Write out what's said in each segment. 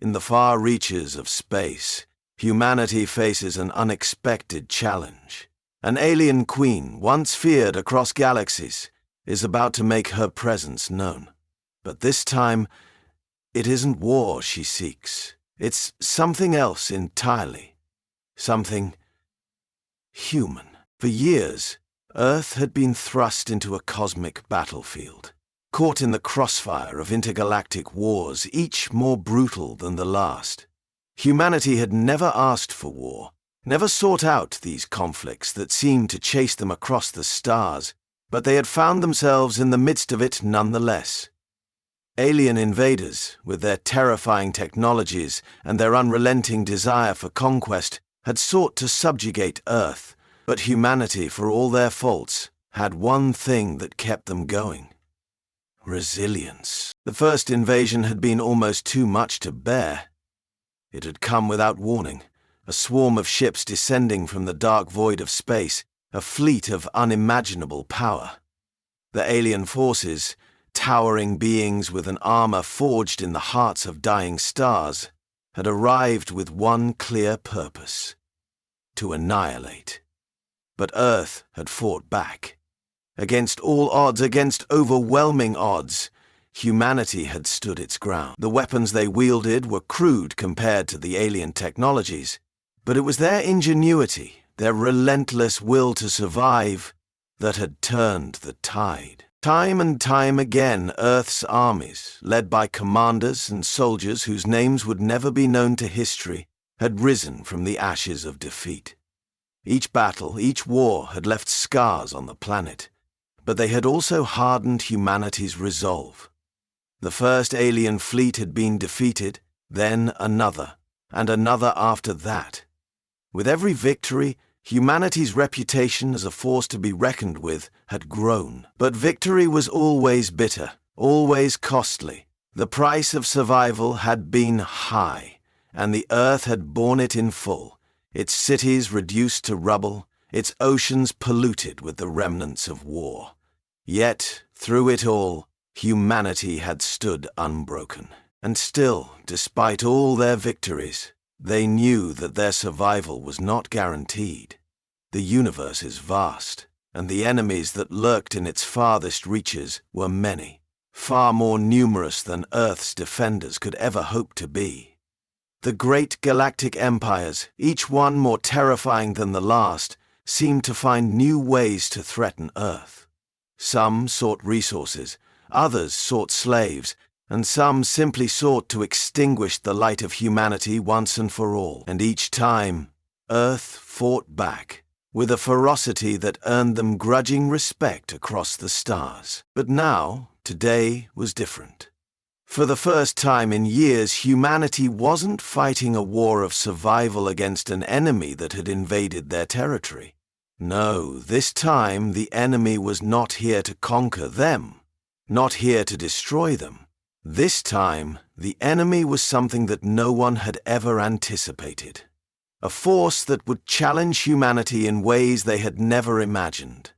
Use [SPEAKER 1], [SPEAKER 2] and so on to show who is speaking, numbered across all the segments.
[SPEAKER 1] In the far reaches of space, humanity faces an unexpected challenge. An alien queen, once feared across galaxies, is about to make her presence known. But this time, it isn't war she seeks. It's something else entirely. Something human. For years, Earth had been thrust into a cosmic battlefield, caught in the crossfire of intergalactic wars, each more brutal than the last. Humanity had never asked for war, never sought out these conflicts that seemed to chase them across the stars, but they had found themselves in the midst of it nonetheless. Alien invaders, with their terrifying technologies and their unrelenting desire for conquest, had sought to subjugate Earth, but humanity, for all their faults, had one thing that kept them going: resilience. The first invasion had been almost too much to bear. It had come without warning, a swarm of ships descending from the dark void of space, a fleet of unimaginable power. The alien forces, towering beings with an armor forged in the hearts of dying stars, had arrived with one clear purpose: to annihilate. But Earth had fought back. Against all odds, against overwhelming odds, humanity had stood its ground. The weapons they wielded were crude compared to the alien technologies, but it was their ingenuity, their relentless will to survive, that had turned the tide. Time and time again, Earth's armies, led by commanders and soldiers whose names would never be known to history, had risen from the ashes of defeat. Each battle, each war had left scars on the planet, but they had also hardened humanity's resolve. The first alien fleet had been defeated, then another, and another after that. With every victory, humanity's reputation as a force to be reckoned with had grown. But victory was always bitter, always costly. The price of survival had been high, and the Earth had borne it in full, its cities reduced to rubble, its oceans polluted with the remnants of war. Yet, through it all, humanity had stood unbroken. And still, despite all their victories, they knew that their survival was not guaranteed. The universe is vast, and the enemies that lurked in its farthest reaches were many, far more numerous than Earth's defenders could ever hope to be. The great galactic empires, each one more terrifying than the last, seemed to find new ways to threaten Earth. Some sought resources, others sought slaves, and some simply sought to extinguish the light of humanity once and for all. And each time, Earth fought back, with a ferocity that earned them grudging respect across the stars. But now, today was different. For the first time in years, humanity wasn't fighting a war of survival against an enemy that had invaded their territory. No, this time the enemy was not here to conquer them, not here to destroy them. This time, the enemy was something that no one had ever anticipated. A force that would challenge humanity in ways they had never imagined.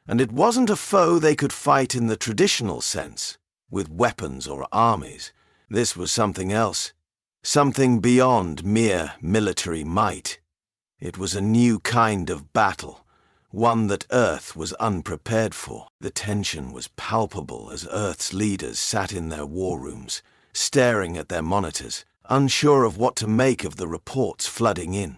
[SPEAKER 1] And it wasn't a foe they could fight in the traditional sense, with weapons or armies. This was something else, something beyond mere military might. It was a new kind of battle, one that Earth was unprepared for. The tension was palpable as Earth's leaders sat in their war rooms, staring at their monitors, unsure of what to make of the reports flooding in.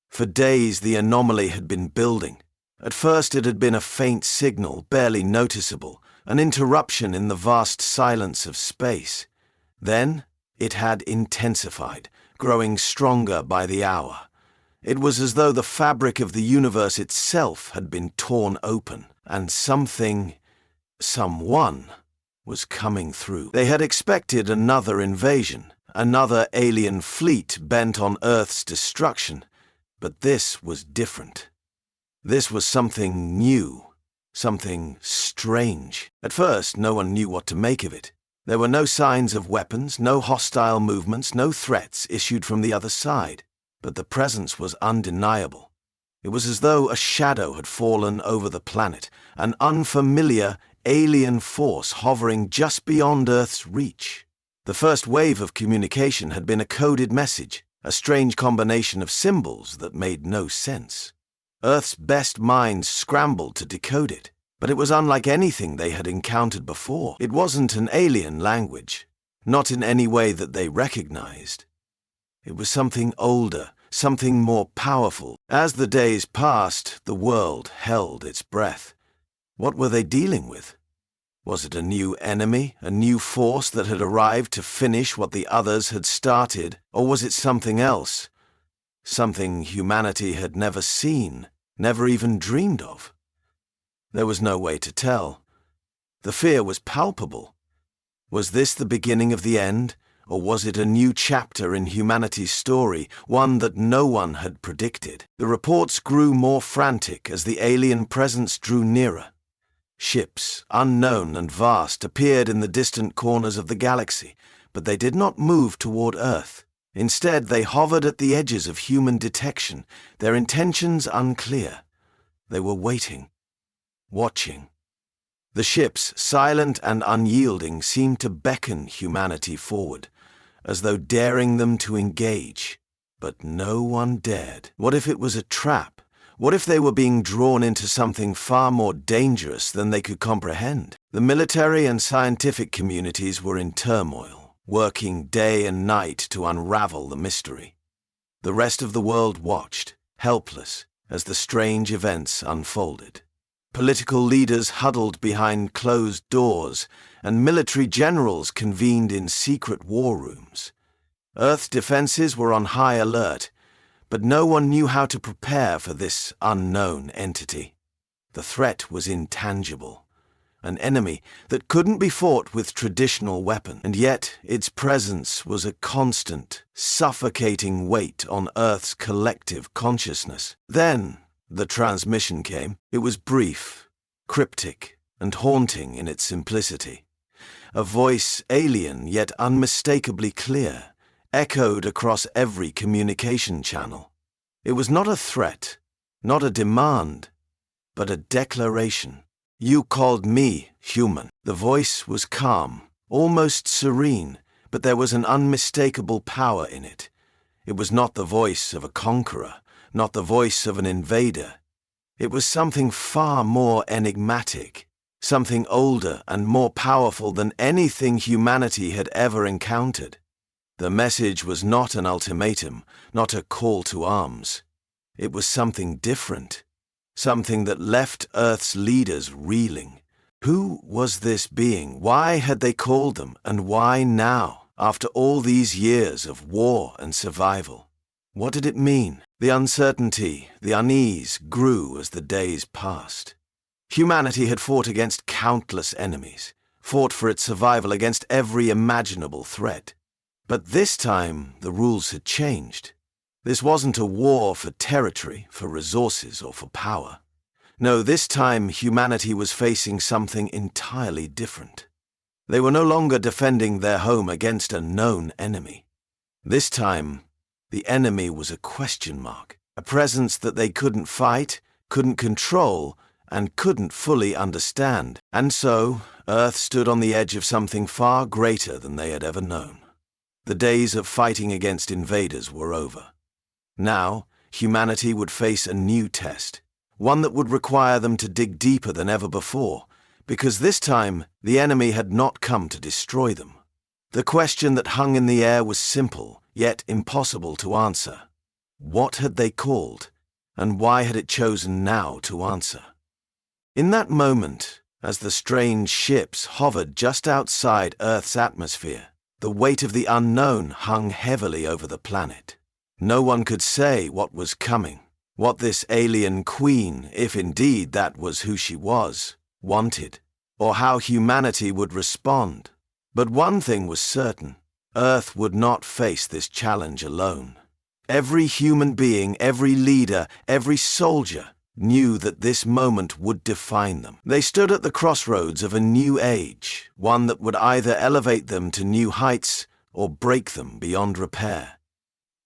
[SPEAKER 1] For days the anomaly had been building. At first it had been a faint signal, barely noticeable, an interruption in the vast silence of space. Then it had intensified, growing stronger by the hour. It was as though the fabric of the universe itself had been torn open, and someone was coming through. They had expected another invasion, another alien fleet bent on Earth's destruction, but this was different. This was something new, something strange. At first, no one knew what to make of it. There were no signs of weapons, no hostile movements, no threats issued from the other side. But the presence was undeniable. It was as though a shadow had fallen over the planet, an unfamiliar, alien force hovering just beyond Earth's reach. The first wave of communication had been a coded message, a strange combination of symbols that made no sense. Earth's best minds scrambled to decode it, but it was unlike anything they had encountered before. It wasn't an alien language, not in any way that they recognized. It was something older, something more powerful. As the days passed, the world held its breath. What were they dealing with? Was it a new enemy, a new force that had arrived to finish what the others had started, or was it something else? Something humanity had never seen, never even dreamed of. There was no way to tell. The fear was palpable. Was this the beginning of the end, or was it a new chapter in humanity's story, one that no one had predicted? The reports grew more frantic as the alien presence drew nearer. Ships, unknown and vast, appeared in the distant corners of the galaxy, but they did not move toward Earth. Instead, they hovered at the edges of human detection, their intentions unclear. They were waiting, watching. The ships, silent and unyielding, seemed to beckon humanity forward, as though daring them to engage. But no one dared. What if it was a trap? What if they were being drawn into something far more dangerous than they could comprehend? The military and scientific communities were in turmoil, working day and night to unravel the mystery. The rest of the world watched, helpless, as the strange events unfolded. Political leaders huddled behind closed doors, and military generals convened in secret war rooms. Earth's defenses were on high alert, but no one knew how to prepare for this unknown entity. The threat was intangible, an enemy that couldn't be fought with traditional weapons, and yet its presence was a constant, suffocating weight on Earth's collective consciousness. Then the transmission came. It was brief, cryptic, and haunting in its simplicity. A voice alien yet unmistakably clear, echoed across every communication channel. It was not a threat, not a demand, but a declaration. "You called me human." The voice was calm, almost serene, but there was an unmistakable power in it. It was not the voice of a conqueror, not the voice of an invader. It was something far more enigmatic, something older and more powerful than anything humanity had ever encountered. The message was not an ultimatum, not a call to arms. It was something different, something that left Earth's leaders reeling. Who was this being? Why had they called them, and why now, after all these years of war and survival? What did it mean? The uncertainty, the unease grew as the days passed. Humanity had fought against countless enemies, fought for its survival against every imaginable threat. But this time, the rules had changed. This wasn't a war for territory, for resources, or for power. No, this time humanity was facing something entirely different. They were no longer defending their home against a known enemy. This time, the enemy was a question mark, a presence that they couldn't fight, couldn't control, and couldn't fully understand. And so, Earth stood on the edge of something far greater than they had ever known. The days of fighting against invaders were over. Now, humanity would face a new test, one that would require them to dig deeper than ever before, because this time the enemy had not come to destroy them. The question that hung in the air was simple, yet impossible to answer. What had they called, and why had it chosen now to answer? In that moment, as the strange ships hovered just outside Earth's atmosphere, the weight of the unknown hung heavily over the planet. No one could say what was coming, what this alien queen, if indeed that was who she was, wanted, or how humanity would respond. But one thing was certain: Earth would not face this challenge alone. Every human being, every leader, every soldier knew that this moment would define them. They stood at the crossroads of a new age, one that would either elevate them to new heights or break them beyond repair.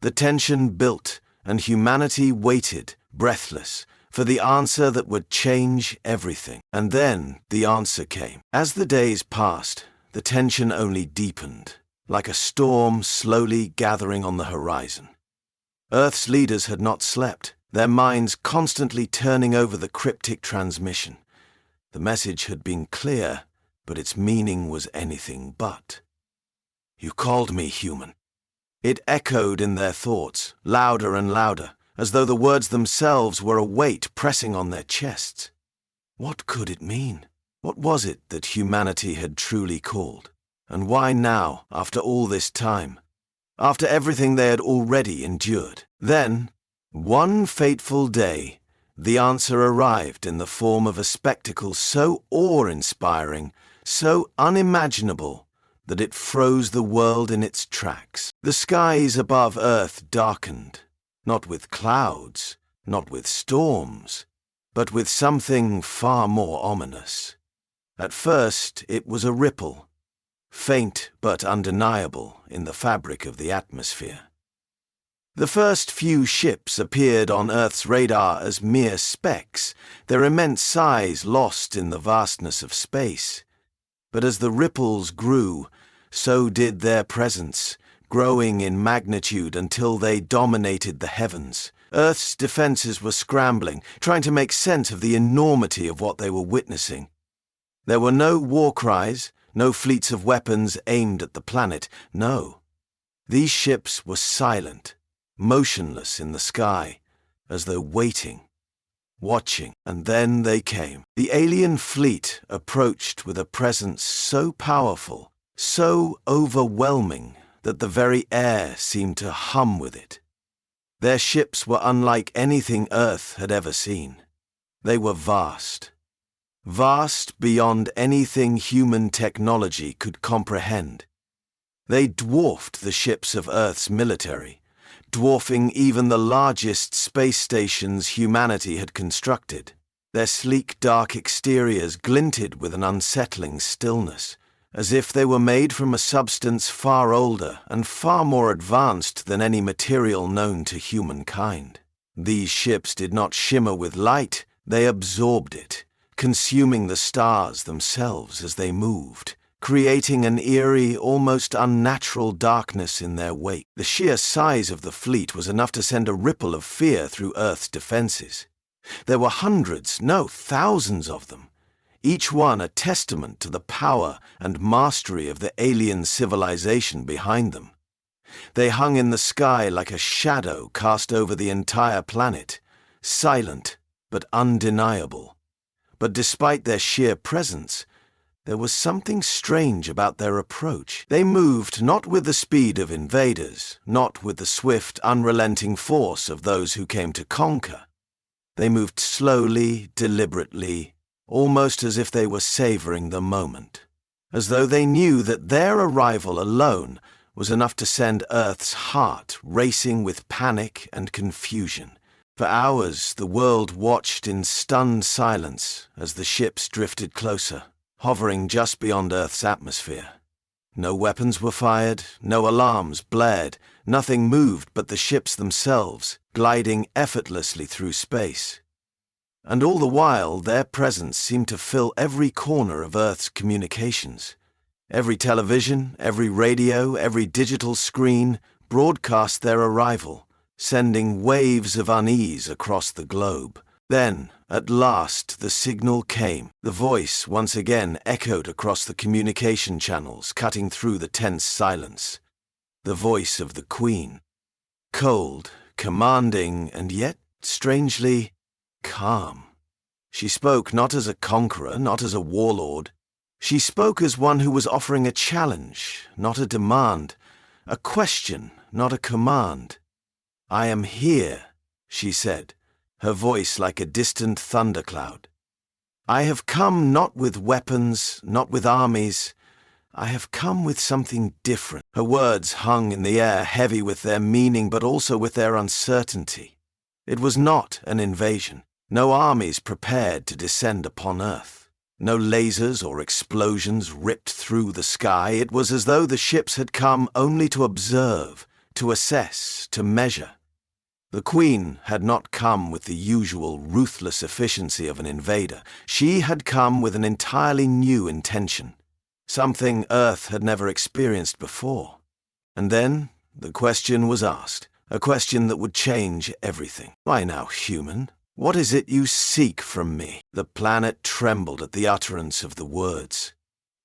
[SPEAKER 1] The tension built, and humanity waited, breathless, for the answer that would change everything. And then the answer came. As the days passed, the tension only deepened. like a storm slowly gathering on the horizon. Earth's leaders had not slept, their minds constantly turning over the cryptic transmission. The message had been clear, but its meaning was anything but. "You called me human." It echoed in their thoughts, louder and louder, as though the words themselves were a weight pressing on their chests. What could it mean? What was it that humanity had truly called? And why now, after all this time? After everything they had already endured? Then, one fateful day, the answer arrived in the form of a spectacle so awe-inspiring, so unimaginable, that it froze the world in its tracks. The skies above Earth darkened, not with clouds, not with storms, but with something far more ominous. At first, it was a ripple, faint but undeniable in the fabric of the atmosphere. The first few ships appeared on Earth's radar as mere specks, their immense size lost in the vastness of space. But as the ripples grew, so did their presence, growing in magnitude until they dominated the heavens. Earth's defenses were scrambling, trying to make sense of the enormity of what they were witnessing. There were no war cries, no fleets of weapons aimed at the planet. No. These ships were silent, motionless in the sky, as though waiting, watching. And then they came. The alien fleet approached with a presence so powerful, so overwhelming, that the very air seemed to hum with it. Their ships were unlike anything Earth had ever seen. They were vast. Vast beyond anything human technology could comprehend. They dwarfed the ships of Earth's military, dwarfing even the largest space stations humanity had constructed. Their sleek, dark exteriors glinted with an unsettling stillness, as if they were made from a substance far older and far more advanced than any material known to humankind. These ships did not shimmer with light, they absorbed it, consuming the stars themselves as they moved, creating an eerie, almost unnatural darkness in their wake. The sheer size of the fleet was enough to send a ripple of fear through Earth's defenses. There were hundreds, no, thousands of them, each one a testament to the power and mastery of the alien civilization behind them. They hung in the sky like a shadow cast over the entire planet, silent but undeniable. But despite their sheer presence, there was something strange about their approach. They moved not with the speed of invaders, not with the swift, unrelenting force of those who came to conquer. They moved slowly, deliberately, almost as if they were savoring the moment, as though they knew that their arrival alone was enough to send Earth's heart racing with panic and confusion. For hours, the world watched in stunned silence as the ships drifted closer, hovering just beyond Earth's atmosphere. No weapons were fired, no alarms blared, nothing moved but the ships themselves, gliding effortlessly through space. And all the while, their presence seemed to fill every corner of Earth's communications. Every television, every radio, every digital screen broadcast their arrival, sending waves of unease across the globe. Then, at last, the signal came. The voice once again echoed across the communication channels, cutting through the tense silence. The voice of the Queen. Cold, commanding, and yet, strangely, calm. She spoke not as a conqueror, not as a warlord. She spoke as one who was offering a challenge, not a demand, a question, not a command. "I am here," she said, her voice like a distant thundercloud. "I have come not with weapons, not with armies. I have come with something different." Her words hung in the air, heavy with their meaning but also with their uncertainty. It was not an invasion. No armies prepared to descend upon Earth. No lasers or explosions ripped through the sky. It was as though the ships had come only to observe, to assess, to measure. The Queen had not come with the usual ruthless efficiency of an invader. She had come with an entirely new intention. something Earth had never experienced before. And then the question was asked, a question that would change everything. "Why now, human? What is it you seek from me?" The planet trembled at the utterance of the words.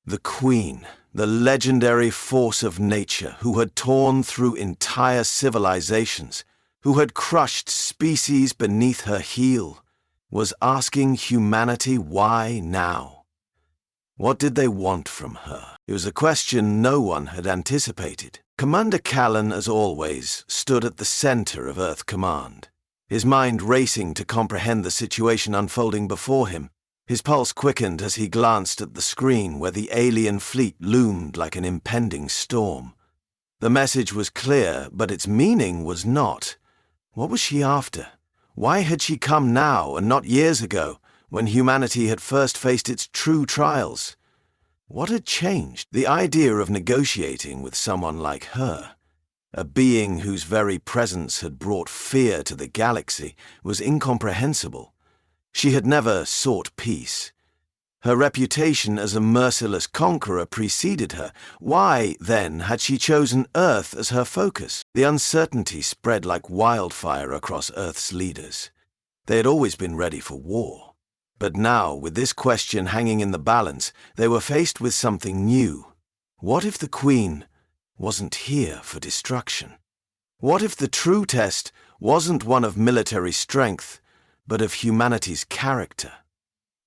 [SPEAKER 1] The Queen, the legendary force of nature who had torn through entire civilizations, who had crushed species beneath her heel, was asking humanity why now. What did they want from her? It was a question no one had anticipated. Commander Callan, as always, stood at the center of Earth Command, his mind racing to comprehend the situation unfolding before him. His pulse quickened as he glanced at the screen where the alien fleet loomed like an impending storm. The message was clear, but its meaning was not. What was she after? Why had she come now and not years ago, when humanity had first faced its true trials? What had changed? The idea of negotiating with someone like her, a being whose very presence had brought fear to the galaxy, was incomprehensible. She had never sought peace. Her reputation as a merciless conqueror preceded her. Why, then, had she chosen Earth as her focus? The uncertainty spread like wildfire across Earth's leaders. They had always been ready for war. But now, with this question hanging in the balance, they were faced with something new. What if the Queen wasn't here for destruction? What if the true test wasn't one of military strength, but of humanity's character?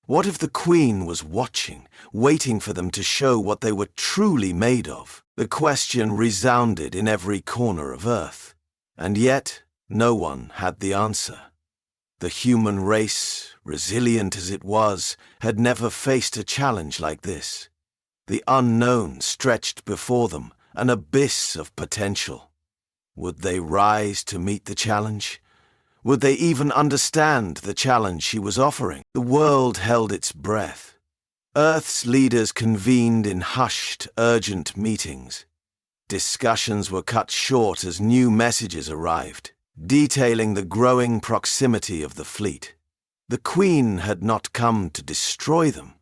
[SPEAKER 1] What if the Queen was watching, waiting for them to show what they were truly made of? The question resounded in every corner of Earth, and yet no one had the answer. The human race, resilient as it was, had never faced a challenge like this. The unknown stretched before them, an abyss of potential. Would they rise to meet the challenge? Would they even understand the challenge she was offering? The world held its breath. Earth's leaders convened in hushed, urgent meetings. Discussions were cut short as new messages arrived, detailing the growing proximity of the fleet. The Queen had not come to destroy them.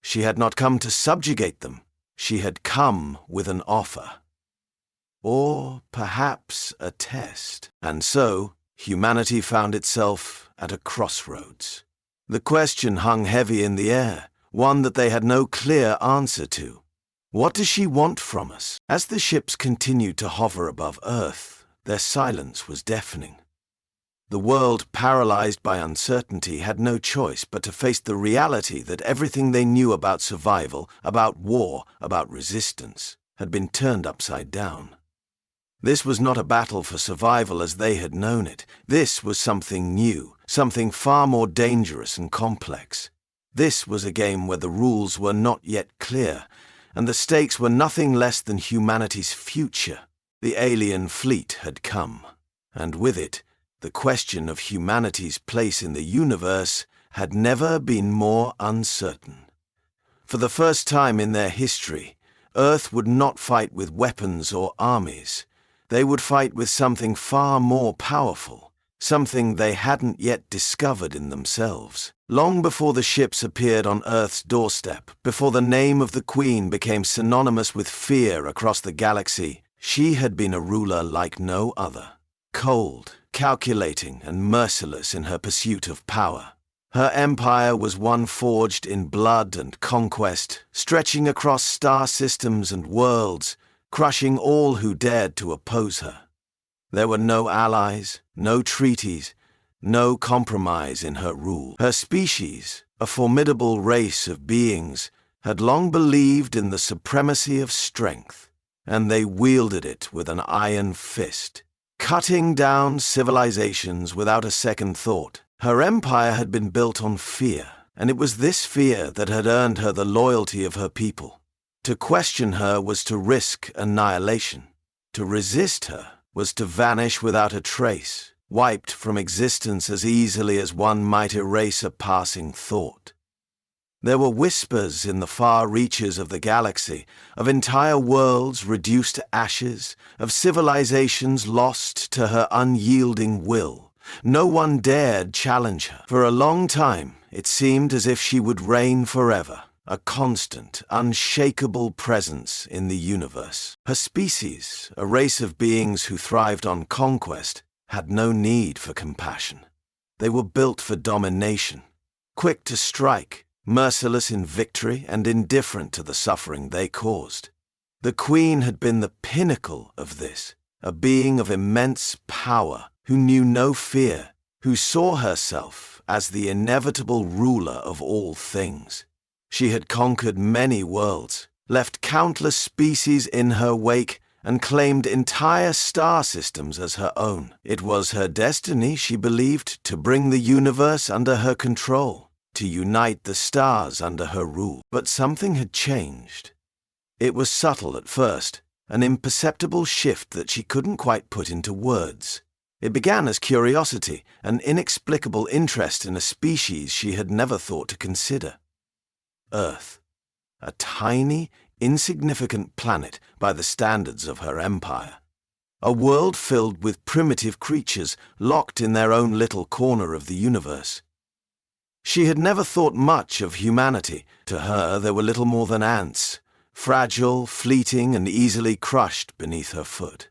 [SPEAKER 1] She had not come to subjugate them. She had come with an offer. Or perhaps a test. And so, humanity found itself at a crossroads. The question hung heavy in the air, one that they had no clear answer to. What does she want from us? As the ships continued to hover above Earth, their silence was deafening. The world, paralyzed by uncertainty, had no choice but to face the reality that everything they knew about survival, about war, about resistance, had been turned upside down. This was not a battle for survival as they had known it. This was something new, something far more dangerous and complex. This was a game where the rules were not yet clear, and the stakes were nothing less than humanity's future. The alien fleet had come, and with it, the question of humanity's place in the universe had never been more uncertain. For the first time in their history, Earth would not fight with weapons or armies. They would fight with something far more powerful, something they hadn't yet discovered in themselves. Long before the ships appeared on Earth's doorstep, before the name of the Queen became synonymous with fear across the galaxy, she had been a ruler like no other. Cold, calculating, and merciless in her pursuit of power. Her empire was one forged in blood and conquest, stretching across star systems and worlds, crushing all who dared to oppose her. There were no allies, no treaties, no compromise in her rule. Her species, a formidable race of beings, had long believed in the supremacy of strength, and they wielded it with an iron fist, cutting down civilizations without a second thought. Her empire had been built on fear, and it was this fear that had earned her the loyalty of her people. To question her was to risk annihilation. To resist her was to vanish without a trace, wiped from existence as easily as one might erase a passing thought. There were whispers in the far reaches of the galaxy, of entire worlds reduced to ashes, of civilizations lost to her unyielding will. No one dared challenge her. For a long time, it seemed as if she would reign forever, a constant, unshakable presence in the universe. Her species, a race of beings who thrived on conquest, had no need for compassion. They were built for domination, quick to strike, merciless in victory and indifferent to the suffering they caused. The Queen had been the pinnacle of this, a being of immense power who knew no fear, who saw herself as the inevitable ruler of all things. She had conquered many worlds, left countless species in her wake, and claimed entire star systems as her own. It was her destiny, she believed, to bring the universe under her control, to unite the stars under her rule. But something had changed. It was subtle at first, an imperceptible shift that she couldn't quite put into words. It began as curiosity, an inexplicable interest in a species she had never thought to consider. Earth, a tiny, insignificant planet by the standards of her empire. A world filled with primitive creatures locked in their own little corner of the universe. She had never thought much of humanity. To her, they were little more than ants, fragile, fleeting, and easily crushed beneath her foot.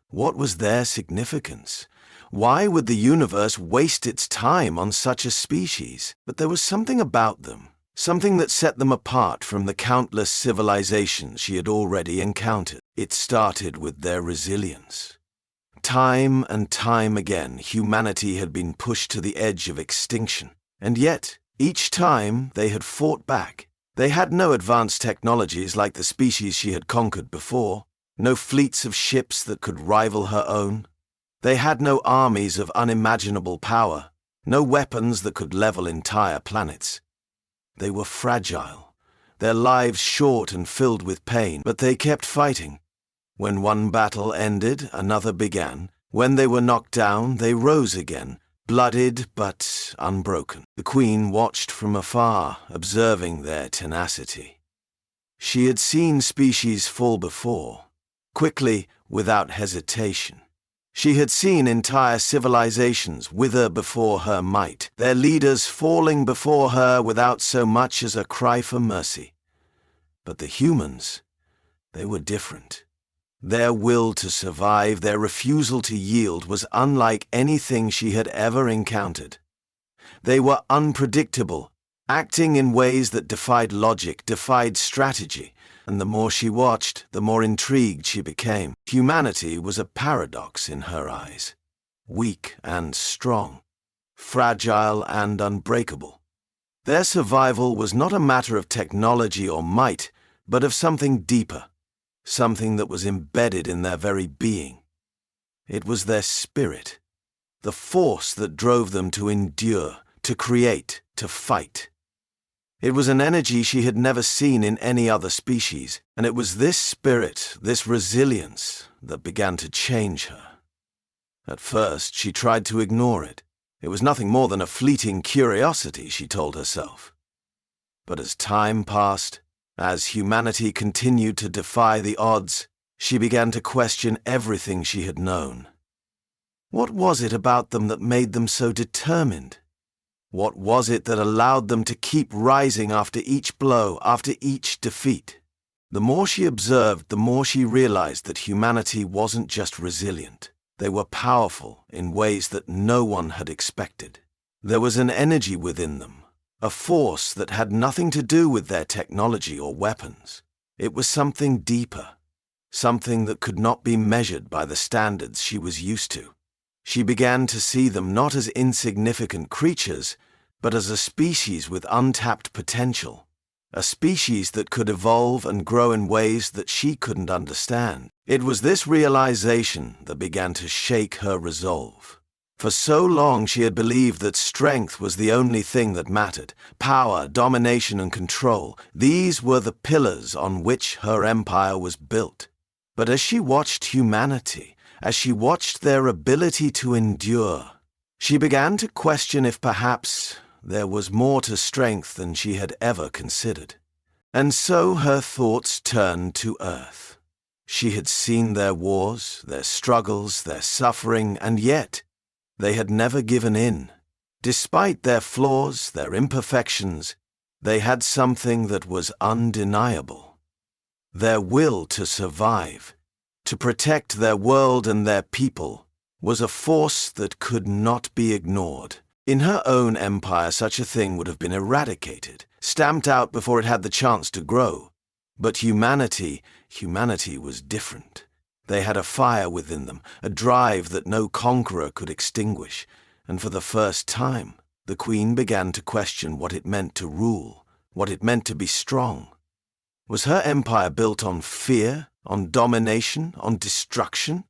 [SPEAKER 1] What was their significance? Why would the universe waste its time on such a species? But there was something about them, something that set them apart from the countless civilizations she had already encountered. It started with their resilience. Time and time again, humanity had been pushed to the edge of extinction, and yet, each time they had fought back. They had no advanced technologies like the species she had conquered before, no fleets of ships that could rival her own. They had no armies of unimaginable power, no weapons that could level entire planets. They were fragile, their lives short and filled with pain, but they kept fighting. When one battle ended, another began. When they were knocked down, they rose again, bloodied but unbroken. The Queen watched from afar, observing their tenacity. She had seen species fall before, quickly, without hesitation. She had seen entire civilizations wither before her might, their leaders falling before her without so much as a cry for mercy. But the humans, they were different. Their will to survive, their refusal to yield was unlike anything she had ever encountered. They were unpredictable, acting in ways that defied logic, defied strategy. And the more she watched, the more intrigued she became. Humanity was a paradox in her eyes. Weak and strong, fragile and unbreakable. Their survival was not a matter of technology or might, but of something deeper, something that was embedded in their very being. It was their spirit, the force that drove them to endure, to create, to fight. It was an energy she had never seen in any other species, and it was this spirit, this resilience, that began to change her. At first, she tried to ignore it. It was nothing more than a fleeting curiosity, she told herself. But as time passed, as humanity continued to defy the odds, she began to question everything she had known. What was it about them that made them so determined? What was it that allowed them to keep rising after each blow, after each defeat? The more she observed, the more she realized that humanity wasn't just resilient. They were powerful in ways that no one had expected. There was an energy within them, a force that had nothing to do with their technology or weapons. It was something deeper, something that could not be measured by the standards she was used to. She began to see them not as insignificant creatures, but as a species with untapped potential, a species that could evolve and grow in ways that she couldn't understand. It was this realization that began to shake her resolve. For so long she had believed that strength was the only thing that mattered. Power, domination, and control, these were the pillars on which her empire was built. But as she watched humanity, as she watched their ability to endure, she began to question if perhaps there was more to strength than she had ever considered. And so her thoughts turned to Earth. She had seen their wars, their struggles, their suffering, and yet they had never given in. Despite their flaws, their imperfections, They had something that was undeniable. Their will to survive, to protect their world and their people, was a force that could not be ignored. In her own empire, such a thing would have been eradicated, stamped out before it had the chance to grow. But humanity was different. They had a fire within them, a drive that no conqueror could extinguish, and for the first time, the Queen began to question what it meant to rule, what it meant to be strong. Was her empire built on fear, on domination, on destruction?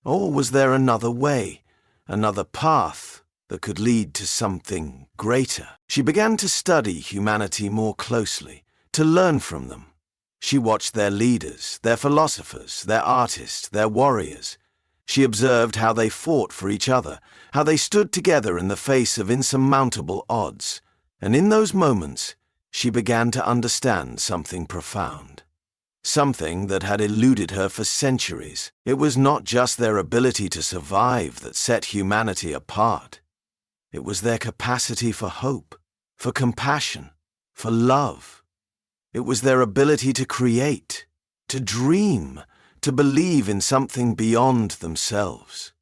[SPEAKER 1] Or was there another way, another path that could lead to something greater? She began to study humanity more closely, to learn from them. She watched their leaders, their philosophers, their artists, their warriors. She observed how they fought for each other, how they stood together in the face of insurmountable odds. And in those moments, she began to understand something profound. Something that had eluded her for centuries. It was not just their ability to survive that set humanity apart. It was their capacity for hope, for compassion, for love. It was their ability to create, to dream, to believe in something beyond themselves.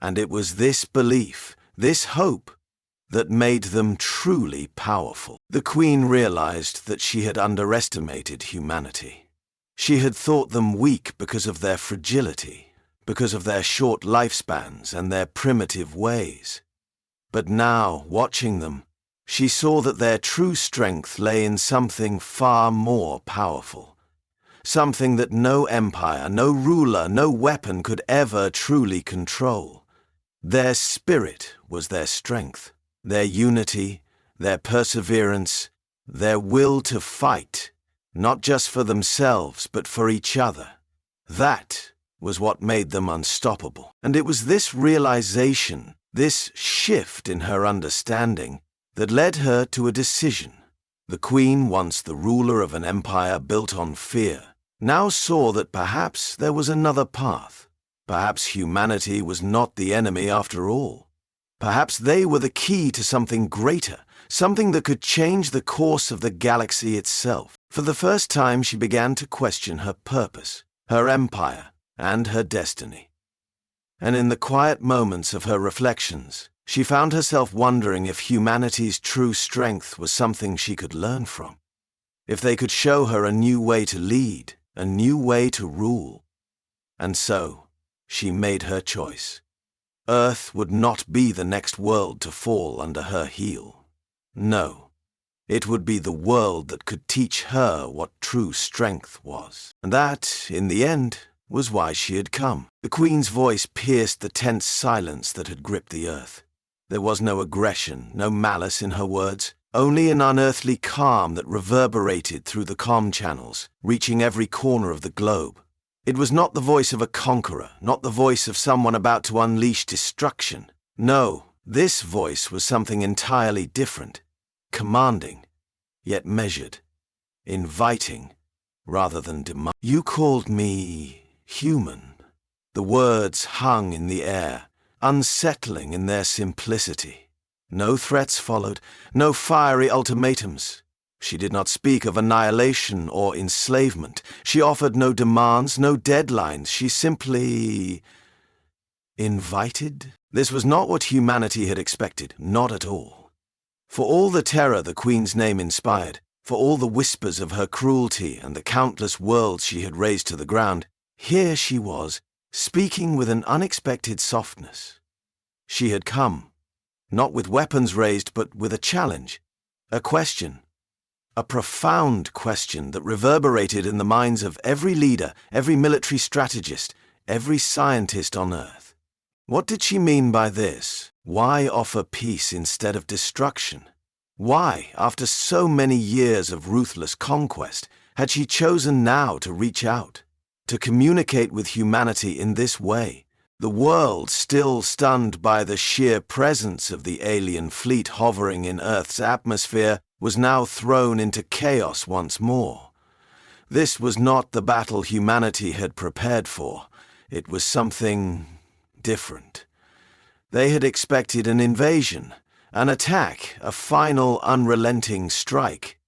[SPEAKER 1] And it was this belief, this hope, that made them truly powerful. The Queen realized that she had underestimated humanity. She had thought them weak because of their fragility, because of their short lifespans and their primitive ways. But now, watching them, she saw that their true strength lay in something far more powerful. Something that no empire, no ruler, no weapon could ever truly control. Their spirit was their strength, their unity, their perseverance, their will to fight, not just for themselves, but for each other. That was what made them unstoppable. And it was this realization, this shift in her understanding, that led her to a decision. The Queen, once the ruler of an empire built on fear, now saw that perhaps there was another path. Perhaps humanity was not the enemy after all. Perhaps they were the key to something greater, something that could change the course of the galaxy itself. For the first time, she began to question her purpose, her empire, and her destiny. And in the quiet moments of her reflections, she found herself wondering if humanity's true strength was something she could learn from. If they could show her a new way to lead, a new way to rule. And so, she made her choice. Earth would not be the next world to fall under her heel. No, it would be the world that could teach her what true strength was. And that, in the end, was why she had come. The Queen's voice pierced the tense silence that had gripped the earth. There was no aggression, no malice in her words, only an unearthly calm that reverberated through the comm channels, reaching every corner of the globe. It was not the voice of a conqueror, not the voice of someone about to unleash destruction. No, this voice was something entirely different, commanding, yet measured, inviting, rather than demanding. You called me human. The words hung in the air, unsettling in their simplicity. No threats followed, no fiery ultimatums. She did not speak of annihilation or enslavement. She offered no demands, no deadlines. She simply invited. This was not what humanity had expected, not at all. For all the terror the Queen's name inspired, for all the whispers of her cruelty and the countless worlds she had razed to the ground, here she was, speaking with an unexpected softness. She had come, not with weapons raised, but with a challenge, a question, a profound question that reverberated in the minds of every leader, every military strategist, every scientist on Earth. What did she mean by this? Why offer peace instead of destruction? Why, after so many years of ruthless conquest, had she chosen now to reach out, to communicate with humanity in this way? The world, still stunned by the sheer presence of the alien fleet hovering in Earth's atmosphere, was now thrown into chaos once more. This was not the battle humanity had prepared for. It was something different. They had expected an invasion, An attack, a final, unrelenting strike.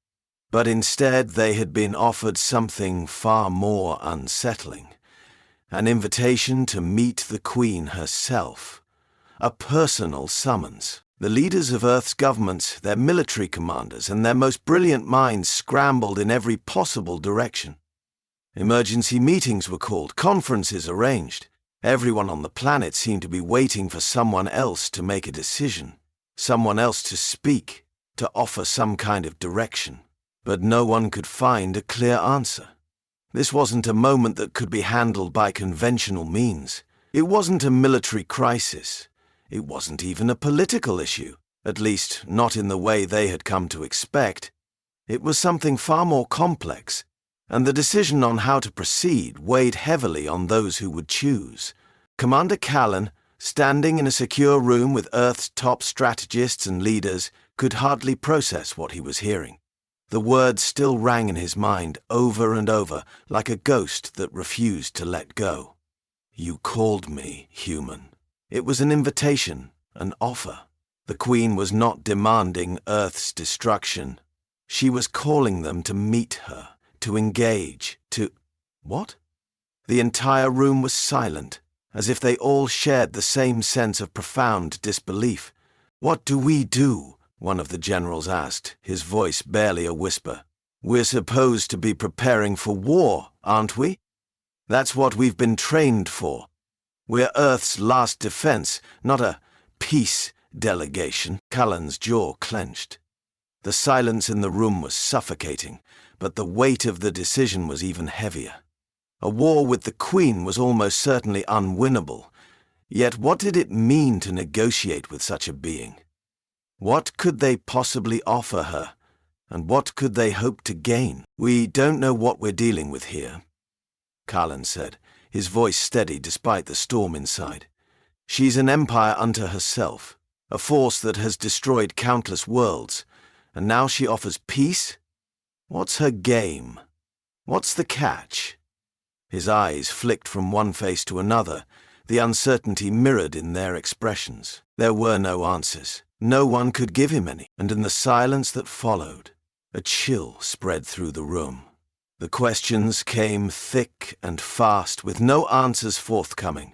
[SPEAKER 1] But instead they had been offered something far more unsettling. An invitation to meet the Queen herself. A personal summons. The leaders of Earth's governments, their military commanders, and their most brilliant minds scrambled in every possible direction. Emergency meetings were called, conferences arranged. Everyone on the planet seemed to be waiting for someone else to make a decision, someone else to speak, to offer some kind of direction. But no one could find a clear answer. This wasn't a moment that could be handled by conventional means. It wasn't a military crisis. It wasn't even a political issue, at least not in the way they had come to expect. It was something far more complex, and the decision on how to proceed weighed heavily on those who would choose. Commander Callan, standing in a secure room with Earth's top strategists and leaders, could hardly process what he was hearing. The words still rang in his mind over and over, like a ghost that refused to let go. "You called me, human." It was an invitation, an offer. The Queen was not demanding Earth's destruction. She was calling them to meet her, to engage, to... What? The entire room was silent, as if they all shared the same sense of profound disbelief. "What do we do?" one of the generals asked, his voice barely a whisper. "We're supposed to be preparing for war, aren't we? That's what we've been trained for. We're Earth's last defense, not a peace delegation." Callan's jaw clenched. The silence in the room was suffocating, but the weight of the decision was even heavier. A war with the Queen was almost certainly unwinnable. Yet what did it mean to negotiate with such a being? What could they possibly offer her, and what could they hope to gain? "We don't know what we're dealing with here," Callan said, his voice steady despite the storm inside. "She's an empire unto herself, a force that has destroyed countless worlds, and now she offers peace? What's her game? What's the catch?" His eyes flicked from one face to another, the uncertainty mirrored in their expressions. There were no answers. No one could give him any, and in the silence that followed, a chill spread through the room. The questions came thick and fast, with no answers forthcoming.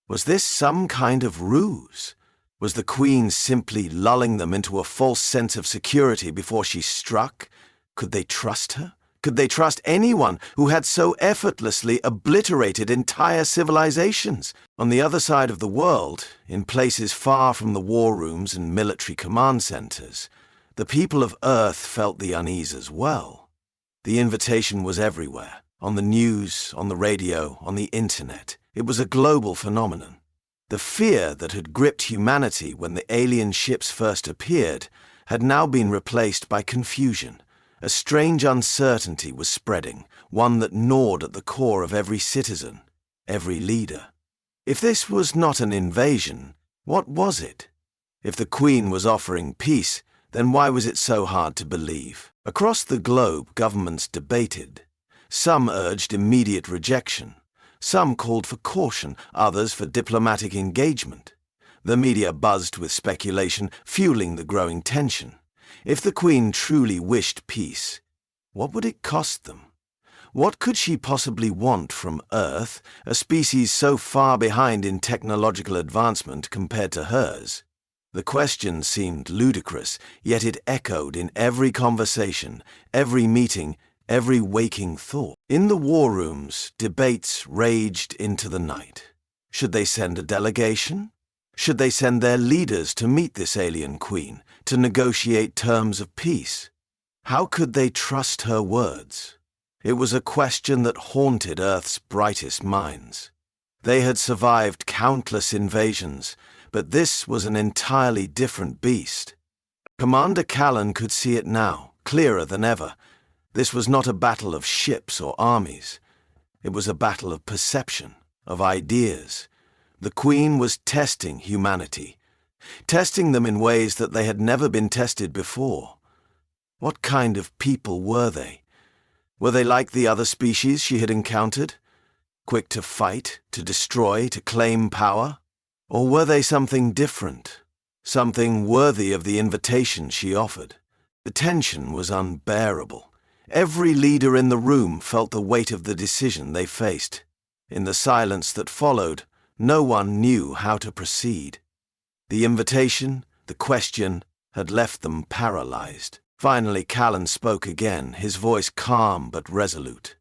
[SPEAKER 1] Was this some kind of ruse? Was the Queen simply lulling them into a false sense of security before she struck? Could they trust her? Could they trust anyone who had so effortlessly obliterated entire civilizations? On the other side of the world, in places far from the war rooms and military command centers, the people of Earth felt the unease as well. The invitation was everywhere, on the news, on the radio, on the internet. It was a global phenomenon. The fear that had gripped humanity when the alien ships first appeared had now been replaced by confusion. A strange uncertainty was spreading, one that gnawed at the core of every citizen, every leader. If this was not an invasion, what was it? If the Queen was offering peace, then why was it so hard to believe? Across the globe, governments debated. Some urged immediate rejection. Some called for caution, others for diplomatic engagement. The media buzzed with speculation, fueling the growing tension. If the Queen truly wished peace, what would it cost them? What could she possibly want from Earth, a species so far behind in technological advancement compared to hers? The question seemed ludicrous, yet it echoed in every conversation, every meeting, every waking thought. In the war rooms, debates raged into the night. Should they send a delegation? Should they send their leaders to meet this alien Queen, to negotiate terms of peace? How could they trust her words? It was a question that haunted Earth's brightest minds. They had survived countless invasions, but this was an entirely different beast. Commander Callan could see it now, clearer than ever. This was not a battle of ships or armies. It was a battle of perception, of ideas. The Queen was testing humanity, testing them in ways that they had never been tested before. What kind of people were they? Were they like the other species she had encountered? Quick to fight, to destroy, to claim power? Or were they something different? something worthy of the invitation she offered. The tension was unbearable. Every leader in the room felt the weight of the decision they faced. In the silence that followed, no one knew how to proceed. The invitation, the question, had left them paralyzed. Finally, Callan spoke again, his voice calm but resolute.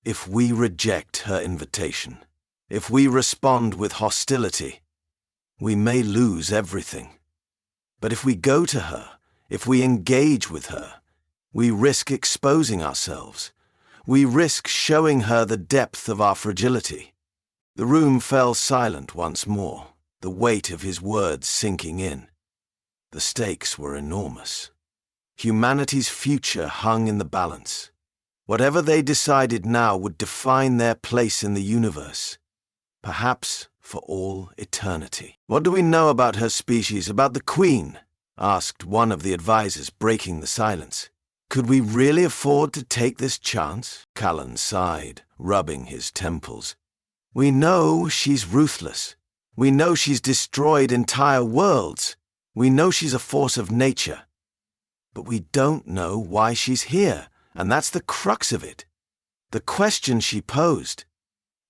[SPEAKER 1] If we reject her invitation, if we respond with hostility, we may lose everything. But if we go to her, if we engage with her, we risk exposing ourselves. We risk showing her the depth of our fragility. The room fell silent once more, the weight of his words sinking in. The stakes were enormous. Humanity's future hung in the balance. Whatever they decided now would define their place in the universe, perhaps for all eternity. "What do we know about her species, about the Queen?" asked one of the advisors, breaking the silence. "Could we really afford to take this chance?" Callan sighed, rubbing his temples. "We know she's ruthless. We know she's destroyed entire worlds. We know she's a force of nature. But we don't know why she's here, and that's the crux of it. The question she posed,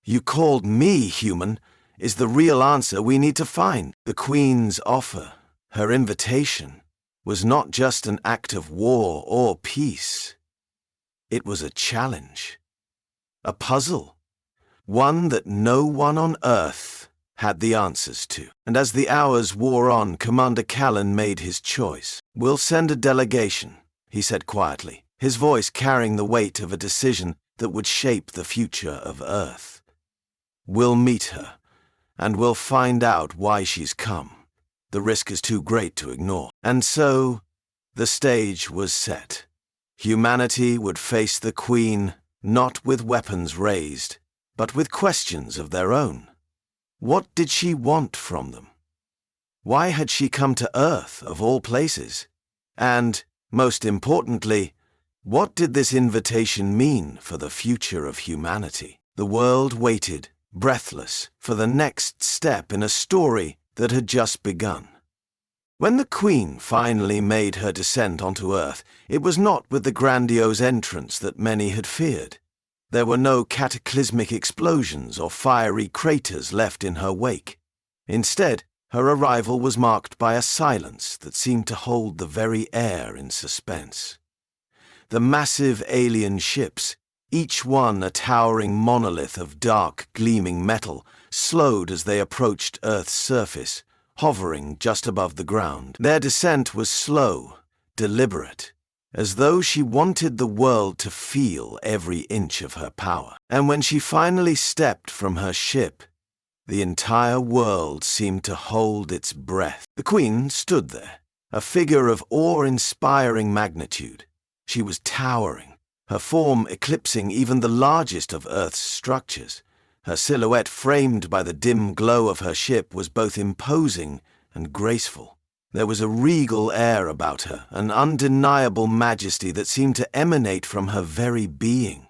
[SPEAKER 1] 'You called me human,' is the real answer we need to find." The Queen's offer, her invitation, was not just an act of war or peace. It was a challenge, a puzzle, one that no one on Earth had the answers to. And as the hours wore on, Commander Callan made his choice. "We'll send a delegation," he said quietly, his voice carrying the weight of a decision that would shape the future of Earth. "We'll meet her, and we'll find out why she's come. The risk is too great to ignore." And so, the stage was set. Humanity would face the Queen, not with weapons raised, but with questions of their own. What did she want from them? Why had she come to Earth, of all places? And, most importantly, what did this invitation mean for the future of humanity? The world waited, breathless, for the next step in a story that had just begun. When the Queen finally made her descent onto Earth, it was not with the grandiose entrance that many had feared. There were no cataclysmic explosions or fiery craters left in her wake. Instead, her arrival was marked by a silence that seemed to hold the very air in suspense. The massive alien ships, each one a towering monolith of dark, gleaming metal, slowed as they approached Earth's surface, hovering just above the ground. Their descent was slow, deliberate, as though she wanted the world to feel every inch of her power. And when she finally stepped from her ship, the entire world seemed to hold its breath. The Queen stood there, a figure of awe-inspiring magnitude. She was towering, her form eclipsing even the largest of Earth's structures. Her silhouette, framed by the dim glow of her ship, was both imposing and graceful. There was a regal air about her, an undeniable majesty that seemed to emanate from her very being.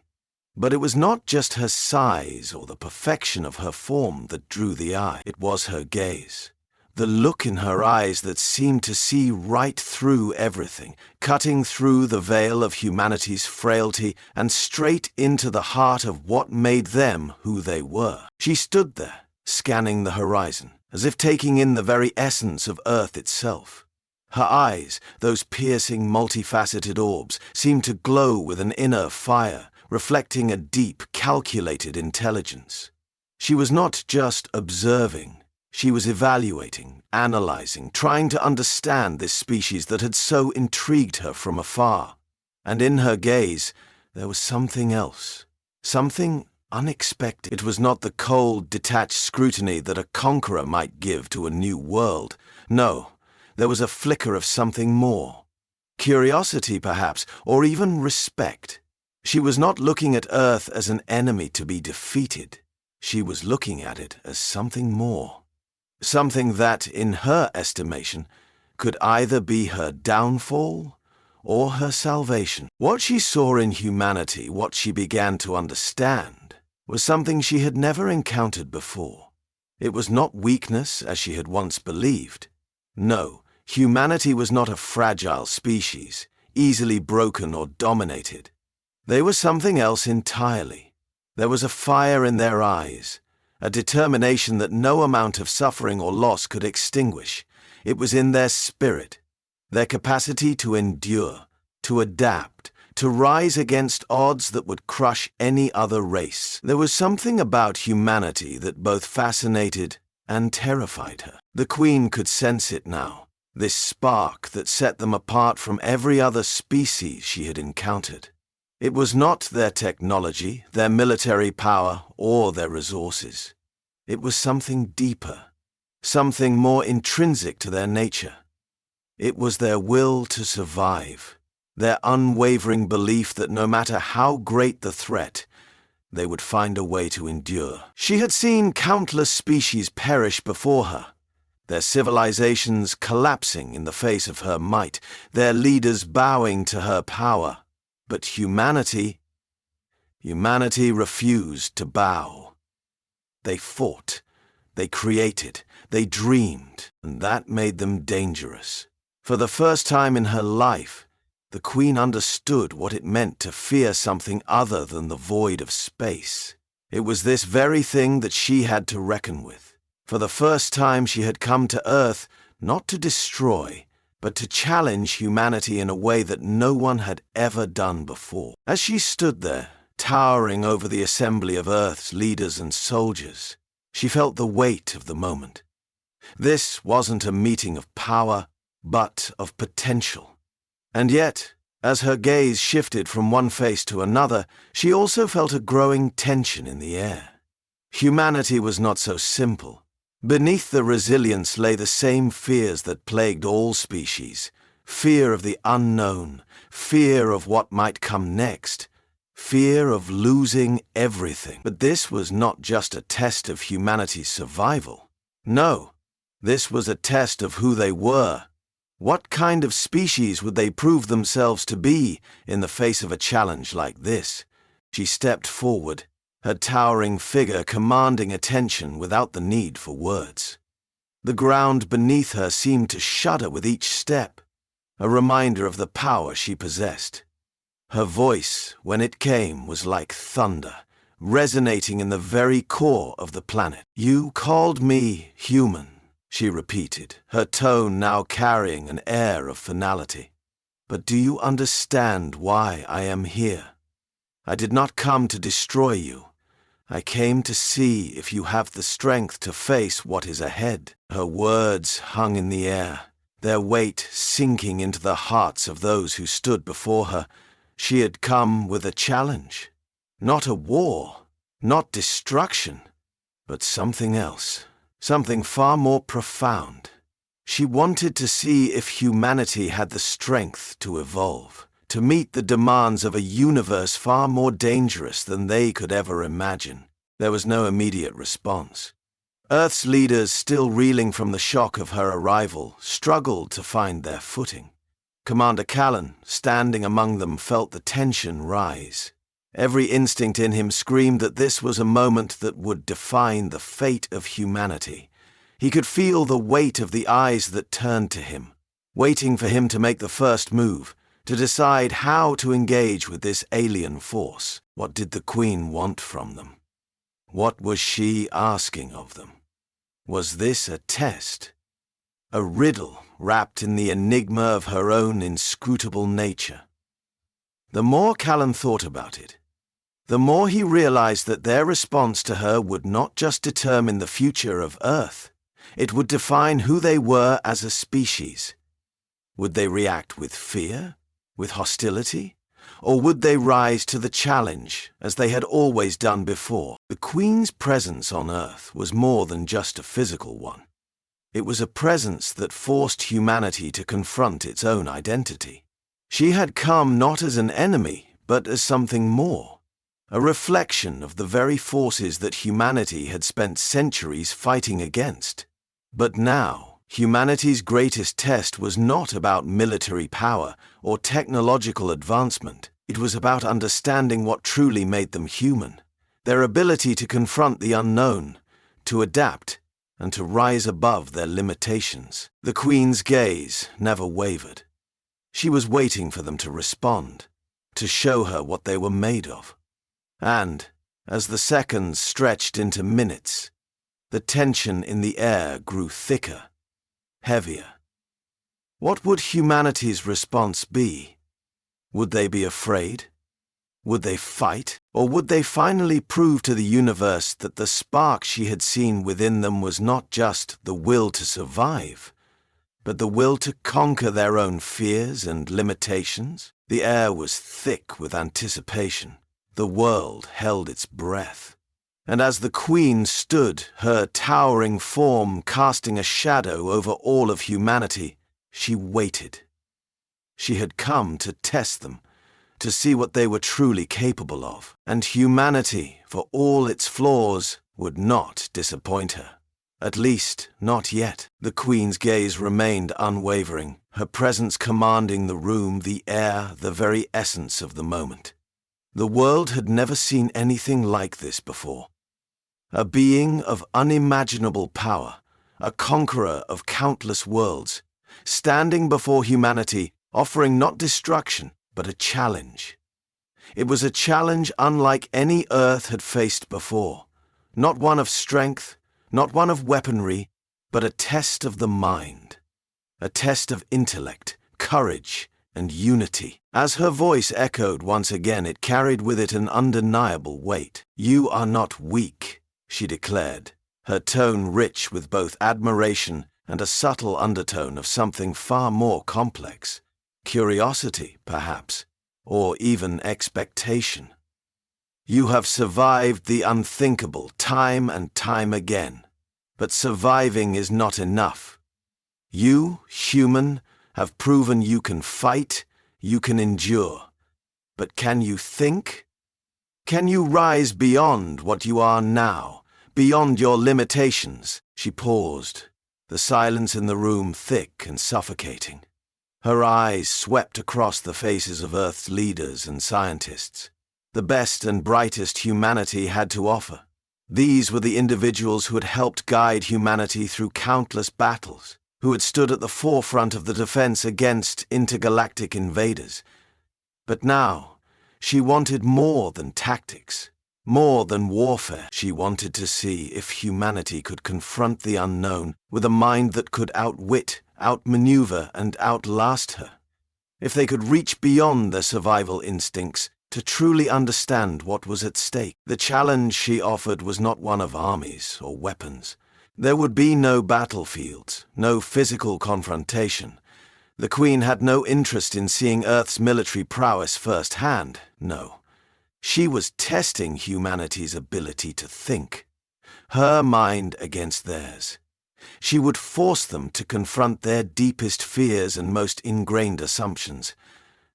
[SPEAKER 1] But it was not just her size or the perfection of her form that drew the eye. It was her gaze, the look in her eyes that seemed to see right through everything, cutting through the veil of humanity's frailty and straight into the heart of what made them who they were. She stood there, scanning the horizon, as if taking in the very essence of Earth itself. Her eyes, those piercing, multifaceted orbs, seemed to glow with an inner fire, reflecting a deep, calculated intelligence. She was not just observing. She was evaluating, analyzing, trying to understand this species that had so intrigued her from afar. And in her gaze, there was something else, something unexpected. It was not the cold, detached scrutiny that a conqueror might give to a new world. No, there was a flicker of something more. Curiosity, perhaps, or even respect. She was not looking at Earth as an enemy to be defeated. She was looking at it as something more. Something that, in her estimation, could either be her downfall or her salvation. What she saw in humanity, what she began to understand, was something she had never encountered before. It was not weakness as she had once believed. No, humanity was not a fragile species, easily broken or dominated. They were something else entirely. There was a fire in their eyes, a determination that no amount of suffering or loss could extinguish. It was in their spirit, their capacity to endure, to adapt, to rise against odds that would crush any other race. There was something about humanity that both fascinated and terrified her. The Queen could sense it now, this spark that set them apart from every other species she had encountered. It was not their technology, their military power, or their resources. It was something deeper, something more intrinsic to their nature. It was their will to survive, their unwavering belief that no matter how great the threat, they would find a way to endure. She had seen countless species perish before her, their civilizations collapsing in the face of her might, their leaders bowing to her power. But humanity refused to bow. They fought, they created, they dreamed, and that made them dangerous. For the first time in her life, the Queen understood what it meant to fear something other than the void of space. It was this very thing that she had to reckon with. For the first time she had come to Earth not to destroy, but to challenge humanity in a way that no one had ever done before. As she stood there, towering over the assembly of Earth's leaders and soldiers, she felt the weight of the moment. This wasn't a meeting of power, but of potential. And yet, as her gaze shifted from one face to another, she also felt a growing tension in the air. Humanity was not so simple. Beneath the resilience lay the same fears that plagued all species. Fear of the unknown, fear of what might come next, fear of losing everything. But this was not just a test of humanity's survival. No, this was a test of who they were. What kind of species would they prove themselves to be in the face of a challenge like this? She stepped forward, her towering figure commanding attention without the need for words. The ground beneath her seemed to shudder with each step, a reminder of the power she possessed. Her voice, when it came, was like thunder, resonating in the very core of the planet. "You called me human," she repeated, her tone now carrying an air of finality. "But do you understand why I am here? I did not come to destroy you. I came to see if you have the strength to face what is ahead." Her words hung in the air, their weight sinking into the hearts of those who stood before her. She had come with a challenge. Not a war, not destruction, but something else, something far more profound. She wanted to see if humanity had the strength to evolve, to meet the demands of a universe far more dangerous than they could ever imagine. There was no immediate response. Earth's leaders, still reeling from the shock of her arrival, struggled to find their footing. Commander Callan, standing among them, felt the tension rise. Every instinct in him screamed that this was a moment that would define the fate of humanity. He could feel the weight of the eyes that turned to him, waiting for him to make the first move, to decide how to engage with this alien force. What did the Queen want from them? What was she asking of them? Was this a test? A riddle wrapped in the enigma of her own inscrutable nature? The more Callan thought about it, the more he realized that their response to her would not just determine the future of Earth, it would define who they were as a species. Would they react with fear, with hostility, or would they rise to the challenge as they had always done before? The Queen's presence on Earth was more than just a physical one. It was a presence that forced humanity to confront its own identity. She had come not as an enemy, but as something more, a reflection of the very forces that humanity had spent centuries fighting against. But now, humanity's greatest test was not about military power or technological advancement. It was about understanding what truly made them human, their ability to confront the unknown, to adapt, and to rise above their limitations. The Queen's gaze never wavered. She was waiting for them to respond, to show her what they were made of. And, as the seconds stretched into minutes, the tension in the air grew thicker, heavier. What would humanity's response be? Would they be afraid? Would they fight? Or would they finally prove to the universe that the spark she had seen within them was not just the will to survive, but the will to conquer their own fears and limitations? The air was thick with anticipation. The world held its breath. And as the Queen stood, her towering form casting a shadow over all of humanity, she waited. She had come to test them, to see what they were truly capable of, and humanity, for all its flaws, would not disappoint her. At least, not yet. The Queen's gaze remained unwavering, her presence commanding the room, the air, the very essence of the moment. The world had never seen anything like this before. A being of unimaginable power, a conqueror of countless worlds, standing before humanity, offering not destruction, but a challenge. It was a challenge unlike any Earth had faced before, not one of strength, not one of weaponry, but a test of the mind, a test of intellect, courage, and unity. As her voice echoed once again, it carried with it an undeniable weight. "You are not weak," she declared, her tone rich with both admiration and a subtle undertone of something far more complex. Curiosity, perhaps, or even expectation. "You have survived the unthinkable time and time again, but surviving is not enough. You, human, have proven you can fight, you can endure. But can you think? Can you rise beyond what you are now, beyond your limitations?" She paused, the silence in the room thick and suffocating. Her eyes swept across the faces of Earth's leaders and scientists, the best and brightest humanity had to offer. These were the individuals who had helped guide humanity through countless battles, who had stood at the forefront of the defense against intergalactic invaders. But now, she wanted more than tactics, more than warfare. She wanted to see if humanity could confront the unknown with a mind that could outwit, outmaneuver, and outlast her. If they could reach beyond their survival instincts to truly understand what was at stake. The challenge she offered was not one of armies or weapons. There would be no battlefields, no physical confrontation. The Queen had no interest in seeing Earth's military prowess firsthand, no. She was testing humanity's ability to think. Her mind against theirs. She would force them to confront their deepest fears and most ingrained assumptions,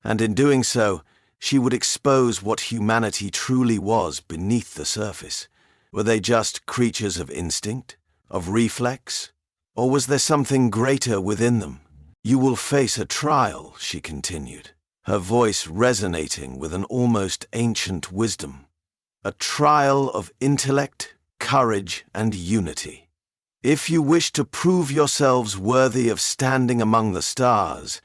[SPEAKER 1] and in doing so, she would expose what humanity truly was beneath the surface. Were they just creatures of instinct, of reflex, or was there something greater within them? "You will face a trial," she continued, her voice resonating with an almost ancient wisdom. "A trial of intellect, courage, and unity. If you wish to prove yourselves worthy of standing among the stars,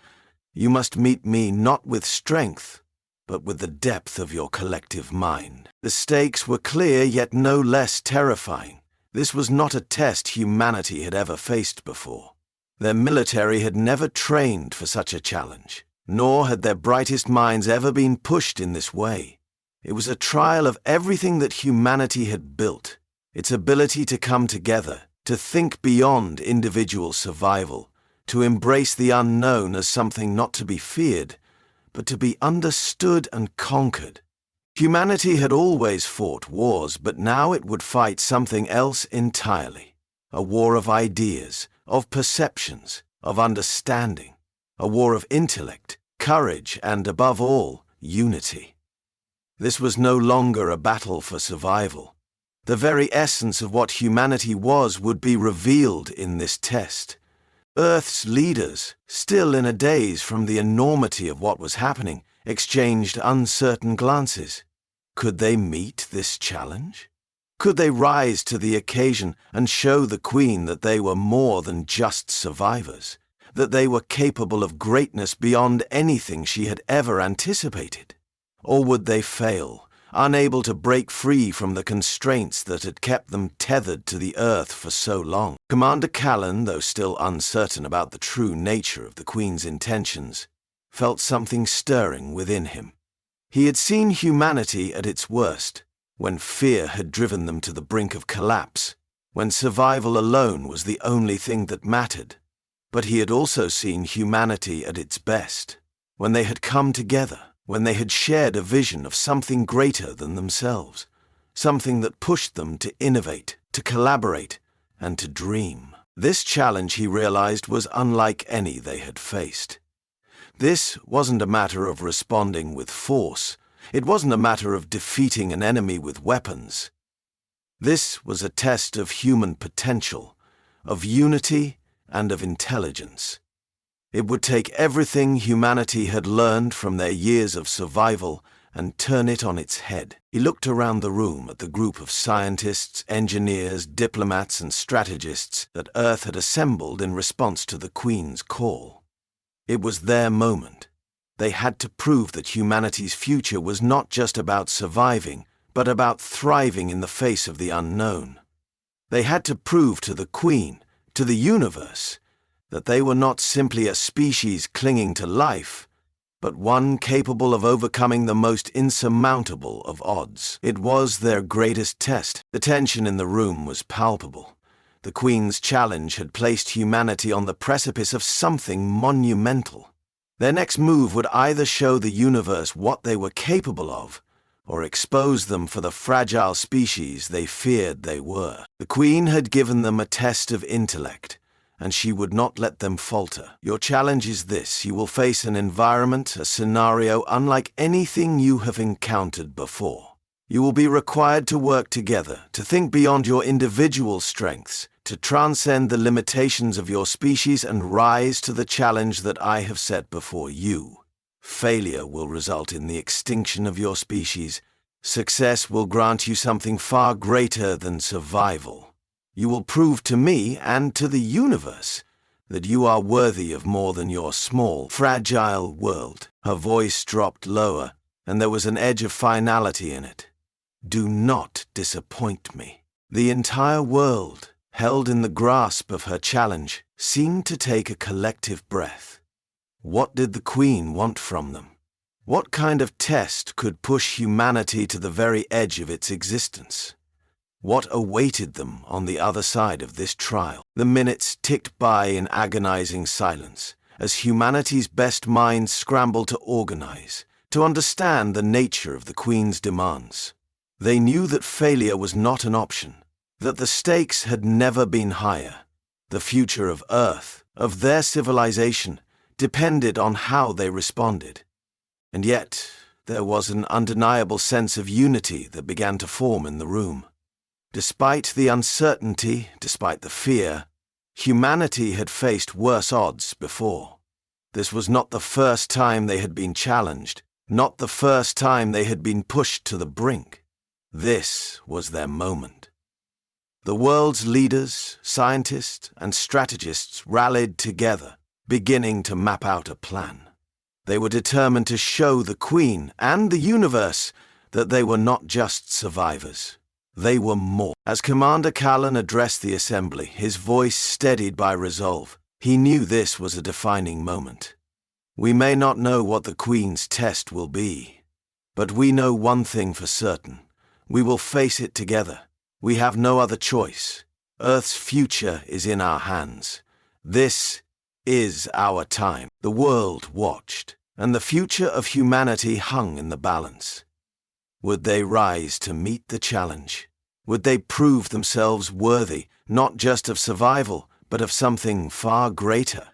[SPEAKER 1] you must meet me not with strength, but with the depth of your collective mind." The stakes were clear, yet no less terrifying. This was not a test humanity had ever faced before. Their military had never trained for such a challenge, nor had their brightest minds ever been pushed in this way. It was a trial of everything that humanity had built, its ability to come together, to think beyond individual survival, to embrace the unknown as something not to be feared, but to be understood and conquered. Humanity had always fought wars, but now it would fight something else entirely. A war of ideas, of perceptions, of understanding. A war of intellect, courage, and above all, unity. This was no longer a battle for survival. The very essence of what humanity was would be revealed in this test. Earth's leaders, still in a daze from the enormity of what was happening, exchanged uncertain glances. Could they meet this challenge? Could they rise to the occasion and show the Queen that they were more than just survivors, that they were capable of greatness beyond anything she had ever anticipated? Or would they fail, unable to break free from the constraints that had kept them tethered to the earth for so long? Commander Callan, though still uncertain about the true nature of the Queen's intentions, felt something stirring within him. He had seen humanity at its worst, when fear had driven them to the brink of collapse, when survival alone was the only thing that mattered. But he had also seen humanity at its best, when they had come together, when they had shared a vision of something greater than themselves, something that pushed them to innovate, to collaborate, and to dream. This challenge, he realized, was unlike any they had faced. This wasn't a matter of responding with force. It wasn't a matter of defeating an enemy with weapons. This was a test of human potential, of unity, and of intelligence. It would take everything humanity had learned from their years of survival and turn it on its head. He looked around the room at the group of scientists, engineers, diplomats, and strategists that Earth had assembled in response to the Queen's call. It was their moment. They had to prove that humanity's future was not just about surviving, but about thriving in the face of the unknown. They had to prove to the Queen, to the universe, that they were not simply a species clinging to life, but one capable of overcoming the most insurmountable of odds. It was their greatest test. The tension in the room was palpable. The Queen's challenge had placed humanity on the precipice of something monumental. Their next move would either show the universe what they were capable of, or expose them for the fragile species they feared they were. The Queen had given them a test of intellect, and she would not let them falter. Your challenge is this: you will face an environment, a scenario unlike anything you have encountered before. You will be required to work together, to think beyond your individual strengths, to transcend the limitations of your species and rise to the challenge that I have set before you. Failure will result in the extinction of your species. Success will grant you something far greater than survival. You will prove to me and to the universe that you are worthy of more than your small, fragile world. Her voice dropped lower, and there was an edge of finality in it. Do not disappoint me. The entire world, held in the grasp of her challenge, seemed to take a collective breath. What did the Queen want from them? What kind of test could push humanity to the very edge of its existence? What awaited them on the other side of this trial? The minutes ticked by in agonizing silence, as humanity's best minds scrambled to organize, to understand the nature of the Queen's demands. They knew that failure was not an option, that the stakes had never been higher. The future of Earth, of their civilization, depended on how they responded. And yet, there was an undeniable sense of unity that began to form in the room. Despite the uncertainty, despite the fear, humanity had faced worse odds before. This was not the first time they had been challenged, not the first time they had been pushed to the brink. This was their moment. The world's leaders, scientists, and strategists rallied together, beginning to map out a plan. They were determined to show the Queen and the universe that they were not just survivors. They were more. As Commander Callan addressed the assembly, his voice steadied by resolve, he knew this was a defining moment. We may not know what the Queen's test will be, but we know one thing for certain. We will face it together. We have no other choice. Earth's future is in our hands. This is our time. The world watched, and the future of humanity hung in the balance. Would they rise to meet the challenge? Would they prove themselves worthy, not just of survival, but of something far greater?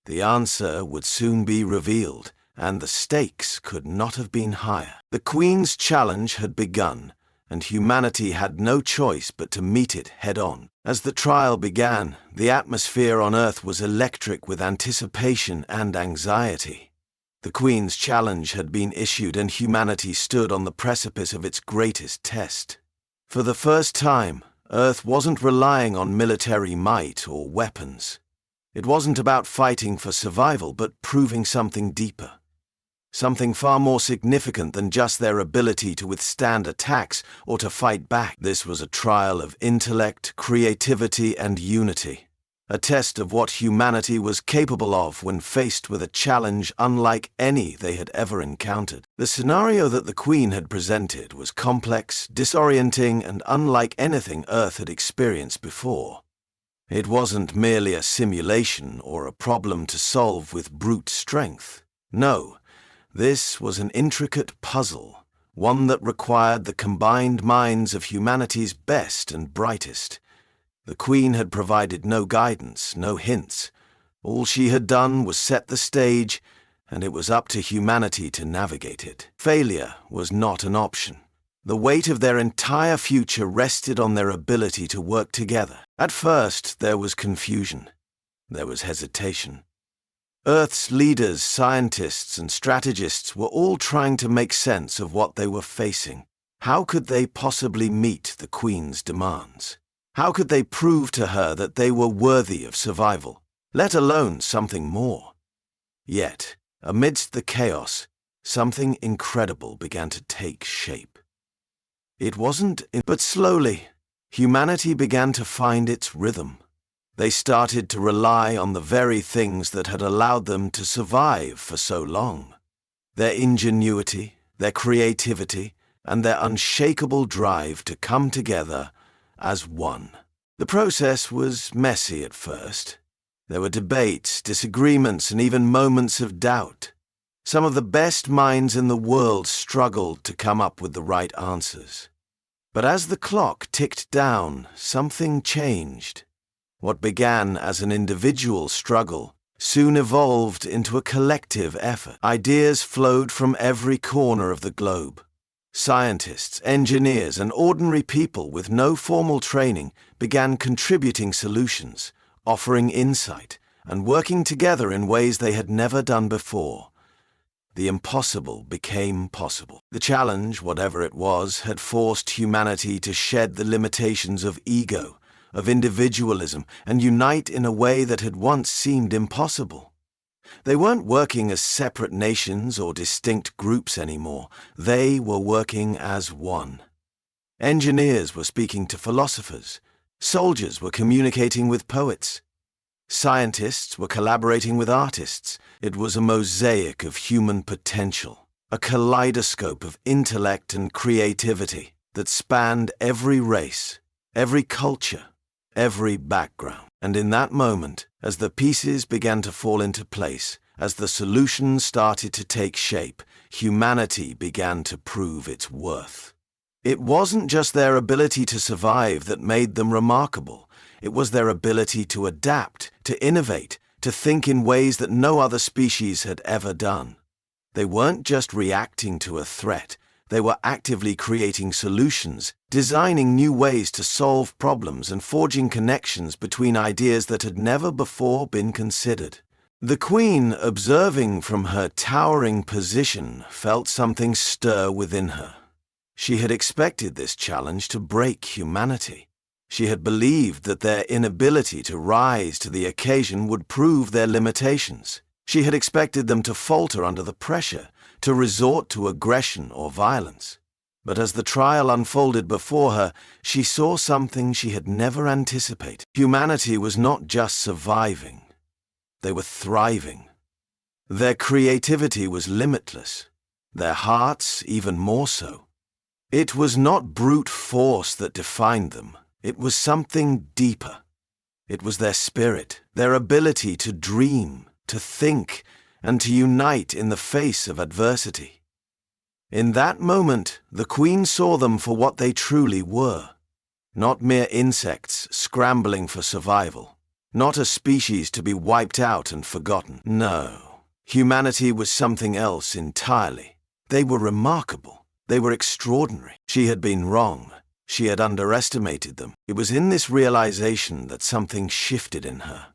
[SPEAKER 1] The answer would soon be revealed, and the stakes could not have been higher. The Queen's challenge had begun, and humanity had no choice but to meet it head-on. As the trial began, the atmosphere on Earth was electric with anticipation and anxiety. The Queen's challenge had been issued, and humanity stood on the precipice of its greatest test. For the first time, Earth wasn't relying on military might or weapons. It wasn't about fighting for survival, but proving something deeper. Something far more significant than just their ability to withstand attacks or to fight back. This was a trial of intellect, creativity, and unity. A test of what humanity was capable of when faced with a challenge unlike any they had ever encountered. The scenario that the Queen had presented was complex, disorienting, and unlike anything Earth had experienced before. It wasn't merely a simulation or a problem to solve with brute strength. No, this was an intricate puzzle, one that required the combined minds of humanity's best and brightest. The Queen had provided no guidance, no hints. All she had done was set the stage, and it was up to humanity to navigate it. Failure was not an option. The weight of their entire future rested on their ability to work together. At first, there was confusion. There was hesitation. Earth's leaders, scientists, and strategists were all trying to make sense of what they were facing. How could they possibly meet the Queen's demands? How could they prove to her that they were worthy of survival, let alone something more? Yet, amidst the chaos, something incredible began to take shape. But slowly, humanity began to find its rhythm. They started to rely on the very things that had allowed them to survive for so long. Their ingenuity, their creativity, and their unshakable drive to come together as one. The process was messy at first. There were debates, disagreements, and even moments of doubt. Some of the best minds in the world struggled to come up with the right answers. But as the clock ticked down, something changed. What began as an individual struggle soon evolved into a collective effort. Ideas flowed from every corner of the globe. Scientists, engineers, and ordinary people with no formal training began contributing solutions, offering insight, and working together in ways they had never done before. The impossible became possible. The challenge, whatever it was, had forced humanity to shed the limitations of ego, of individualism, and unite in a way that had once seemed impossible. They weren't working as separate nations or distinct groups anymore. They were working as one. Engineers were speaking to philosophers. Soldiers were communicating with poets. Scientists were collaborating with artists. It was a mosaic of human potential, a kaleidoscope of intellect and creativity that spanned every race, every culture, every background. And in that moment, as the pieces began to fall into place, as the solutions started to take shape, humanity began to prove its worth. It wasn't just their ability to survive that made them remarkable. It was their ability to adapt, to innovate, to think in ways that no other species had ever done. They weren't just reacting to a threat. They were actively creating solutions, designing new ways to solve problems and forging connections between ideas that had never before been considered. The Queen, observing from her towering position, felt something stir within her. She had expected this challenge to break humanity. She had believed that their inability to rise to the occasion would prove their limitations. She had expected them to falter under the pressure, to resort to aggression or violence. But as the trial unfolded before her, she saw something she had never anticipated. Humanity was not just surviving. They were thriving. Their creativity was limitless. Their hearts even more so. It was not brute force that defined them. It was something deeper. It was their spirit, their ability to dream, to think, and to unite in the face of adversity. In that moment, the Queen saw them for what they truly were. Not mere insects scrambling for survival. Not a species to be wiped out and forgotten. No, humanity was something else entirely. They were remarkable. They were extraordinary. She had been wrong. She had underestimated them. It was in this realization that something shifted in her.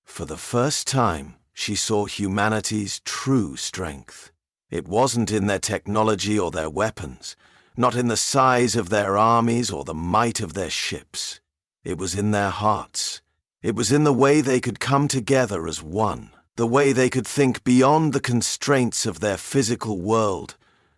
[SPEAKER 1] For the first time, she saw humanity's true strength. It wasn't in their technology or their weapons. not in the size of their armies or the might of their ships. It was in their hearts. It was in the way they could come together as one, the way they could think beyond the constraints of their physical world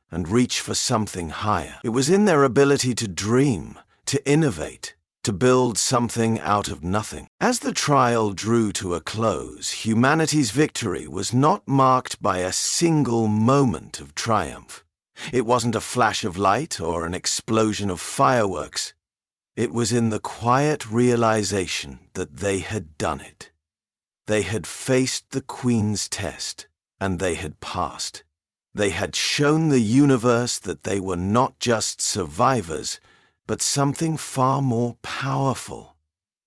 [SPEAKER 1] and reach for something higher. It was in their ability to dream, to innovate, to build something out of nothing. As the trial drew to a close, humanity's victory was not marked by a single moment of triumph. It wasn't a flash of light or an explosion of fireworks. It was in the quiet realization that they had done it. They had faced the Queen's test, and they had passed. They had shown the universe that they were not just survivors, but something far more powerful,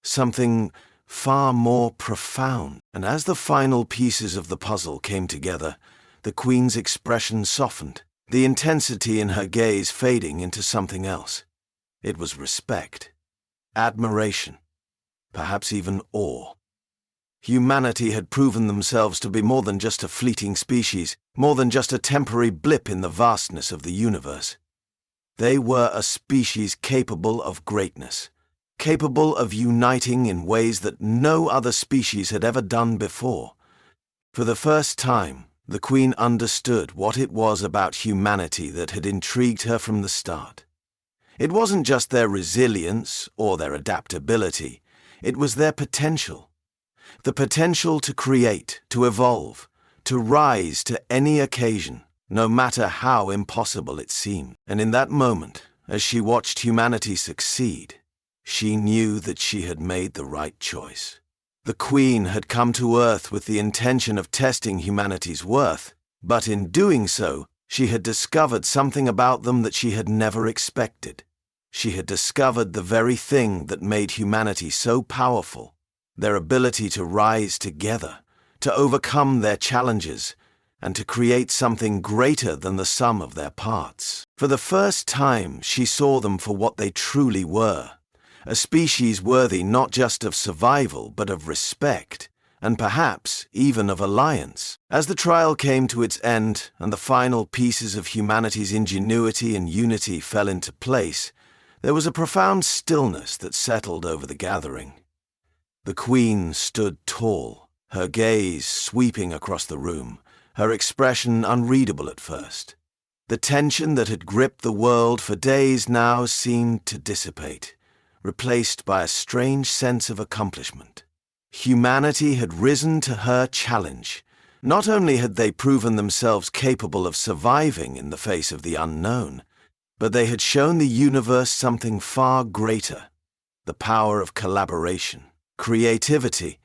[SPEAKER 1] something far more profound. And as the final pieces of the puzzle came together, the Queen's expression softened, the intensity in her gaze fading into something else. It was respect, admiration, perhaps even awe. Humanity had proven themselves to be more than just a fleeting species, more than just a temporary blip in the vastness of the universe. They were a species capable of greatness, capable of uniting in ways that no other species had ever done before. For the first time, the Queen understood what it was about humanity that had intrigued her from the start. It wasn't just their resilience or their adaptability, it was their potential. The potential to create, to evolve, to rise to any occasion, no matter how impossible it seemed. And in that moment, as she watched humanity succeed, she knew that she had made the right choice. The Queen had come to Earth with the intention of testing humanity's worth, but in doing so, she had discovered something about them that she had never expected. She had discovered the very thing that made humanity so powerful, their ability to rise together, to overcome their challenges, and to create something greater than the sum of their parts. For the first time, she saw them for what they truly were, a species worthy not just of survival but of respect, and perhaps even of alliance. As the trial came to its end and the final pieces of humanity's ingenuity and unity fell into place, there was a profound stillness that settled over the gathering. The Queen stood tall, her gaze sweeping across the room, her expression unreadable at first. The tension that had gripped the world for days now seemed to dissipate, replaced by a strange sense of accomplishment. Humanity had risen to her challenge. Not only had they proven themselves capable of surviving in the face of the unknown, but they had shown the universe something far greater, the power of collaboration, creativity,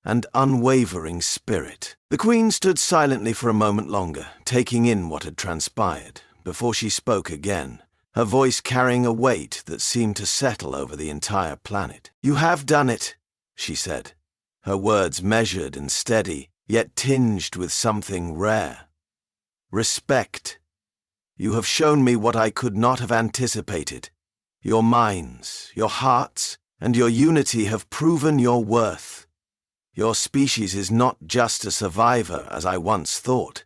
[SPEAKER 1] and unwavering spirit. The Queen stood silently for a moment longer, taking in what had transpired, before she spoke again, her voice carrying a weight that seemed to settle over the entire planet. "You have done it," she said, her words measured and steady, yet tinged with something rare. "Respect. You have shown me what I could not have anticipated. Your minds, your hearts, and your unity have proven your worth. Your species is not just a survivor, as I once thought.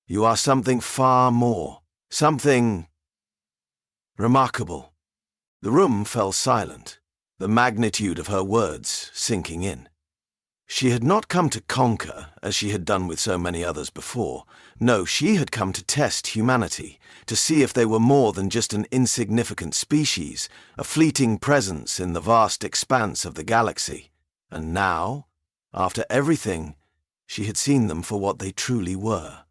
[SPEAKER 1] You are something far more, something remarkable." The room fell silent, the magnitude of her words sinking in. She had not come to conquer, as she had done with so many others before. No, she had come to test humanity, to see if they were more than just an insignificant species, a fleeting presence in the vast expanse of the galaxy. And now, after everything, she had seen them for what they truly were.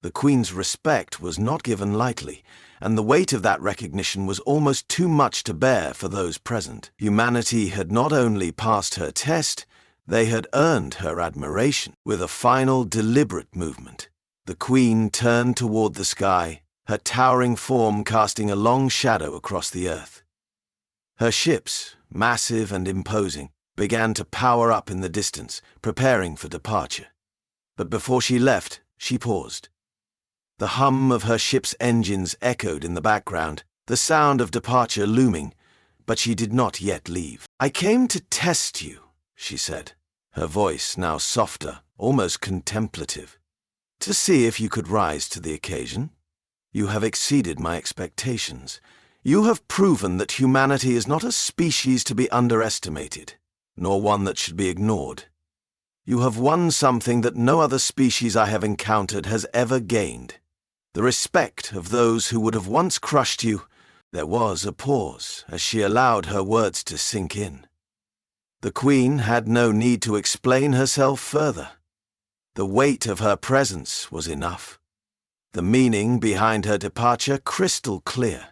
[SPEAKER 1] The Queen's respect was not given lightly, and the weight of that recognition was almost too much to bear for those present. Humanity had not only passed her test, they had earned her admiration. With a final, deliberate movement, the Queen turned toward the sky, her towering form casting a long shadow across the earth. Her ships, massive and imposing, began to power up in the distance, preparing for departure. But before she left, she paused. The hum of her ship's engines echoed in the background, the sound of departure looming, but she did not yet leave. "I came to test you," she said, her voice now softer, almost contemplative, "to see if you could rise to the occasion. You have exceeded my expectations. You have proven that humanity is not a species to be underestimated, nor one that should be ignored. You have won something that no other species I have encountered has ever gained. The respect of those who would have once crushed you. There was a pause as she allowed her words to sink in. The Queen had no need to explain herself further. The weight of her presence was enough. The meaning behind her departure crystal clear.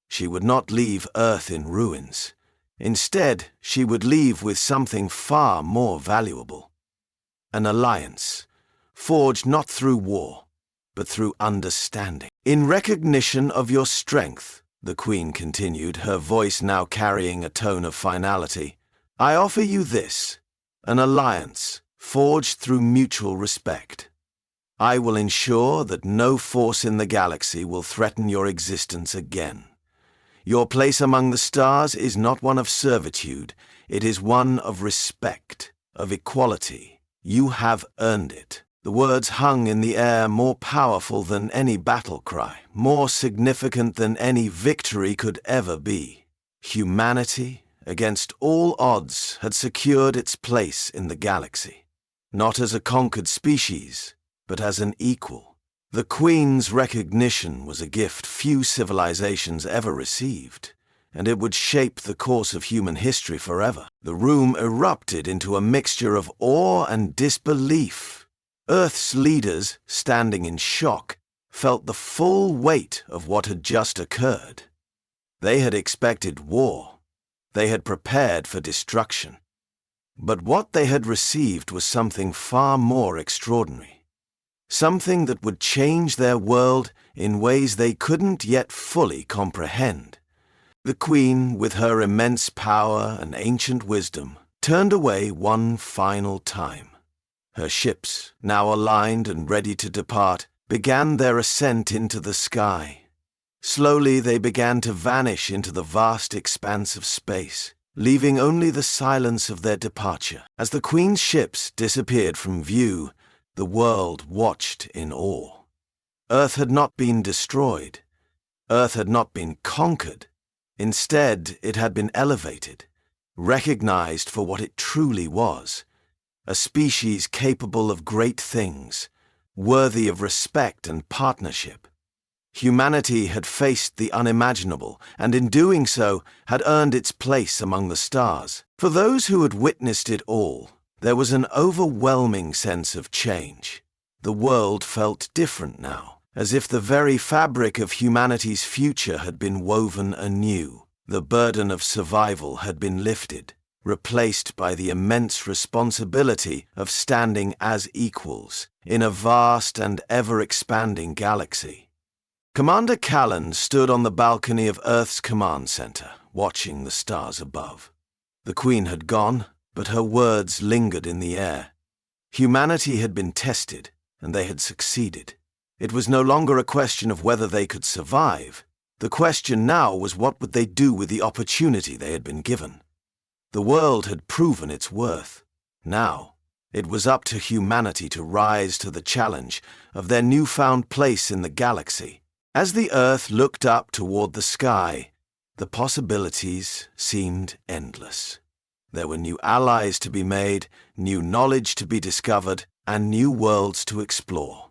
[SPEAKER 1] She would not leave Earth in ruins. Instead, she would leave with something far more valuable. An alliance, forged not through war, but through understanding. In recognition of your strength, the Queen continued, her voice now carrying a tone of finality, I offer you this, an alliance forged through mutual respect. I will ensure that no force in the galaxy will threaten your existence again. Your place among the stars is not one of servitude, it is one of respect, of equality. You have earned it. The words hung in the air, more powerful than any battle cry, more significant than any victory could ever be. Humanity, against all odds, had secured its place in the galaxy, not as a conquered species, but as an equal. The Queen's recognition was a gift few civilizations ever received, and it would shape the course of human history forever. The room erupted into a mixture of awe and disbelief. Earth's leaders, standing in shock, felt the full weight of what had just occurred. They had expected war. They had prepared for destruction. But what they had received was something far more extraordinary. Something that would change their world in ways they couldn't yet fully comprehend. The Queen, with her immense power and ancient wisdom, turned away one final time. Her ships, now aligned and ready to depart, began their ascent into the sky. Slowly they began to vanish into the vast expanse of space, leaving only the silence of their departure. As the Queen's ships disappeared from view, the world watched in awe. Earth had not been destroyed. Earth had not been conquered. Instead, it had been elevated, recognized for what it truly was. A species capable of great things, worthy of respect and partnership. Humanity had faced the unimaginable, and in doing so had earned its place among the stars. For those who had witnessed it all, there was an overwhelming sense of change. The world felt different now, as if the very fabric of humanity's future had been woven anew. The burden of survival had been lifted, replaced by the immense responsibility of standing as equals in a vast and ever-expanding galaxy. Commander Callan stood on the balcony of Earth's command center, watching the stars above. The Queen had gone, but her words lingered in the air. Humanity had been tested, and they had succeeded. It was no longer a question of whether they could survive. The question now was what would they do with the opportunity they had been given. The world had proven its worth. Now, it was up to humanity to rise to the challenge of their newfound place in the galaxy. As the Earth looked up toward the sky, the possibilities seemed endless. There were new allies to be made, new knowledge to be discovered, and new worlds to explore.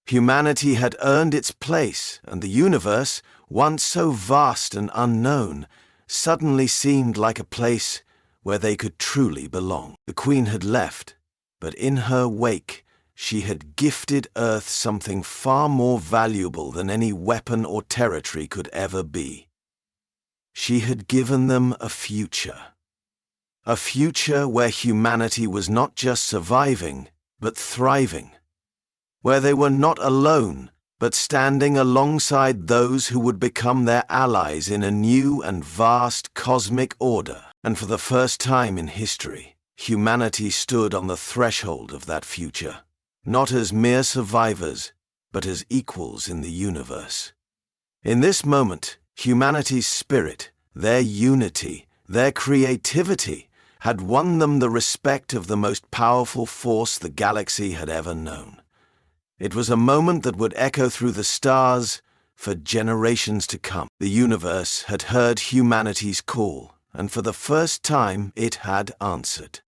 [SPEAKER 1] Humanity had earned its place, and the universe, once so vast and unknown, suddenly seemed like a place where they could truly belong. The Queen had left, but in her wake, she had gifted Earth something far more valuable than any weapon or territory could ever be. She had given them a future. A future where humanity was not just surviving, but thriving. Where they were not alone, but standing alongside those who would become their allies in a new and vast cosmic order. And for the first time in history, humanity stood on the threshold of that future, not as mere survivors, but as equals in the universe. In this moment, humanity's spirit, their unity, their creativity, had won them the respect of the most powerful force the galaxy had ever known. It was a moment that would echo through the stars for generations to come. The universe had heard humanity's call, and for the first time it had answered.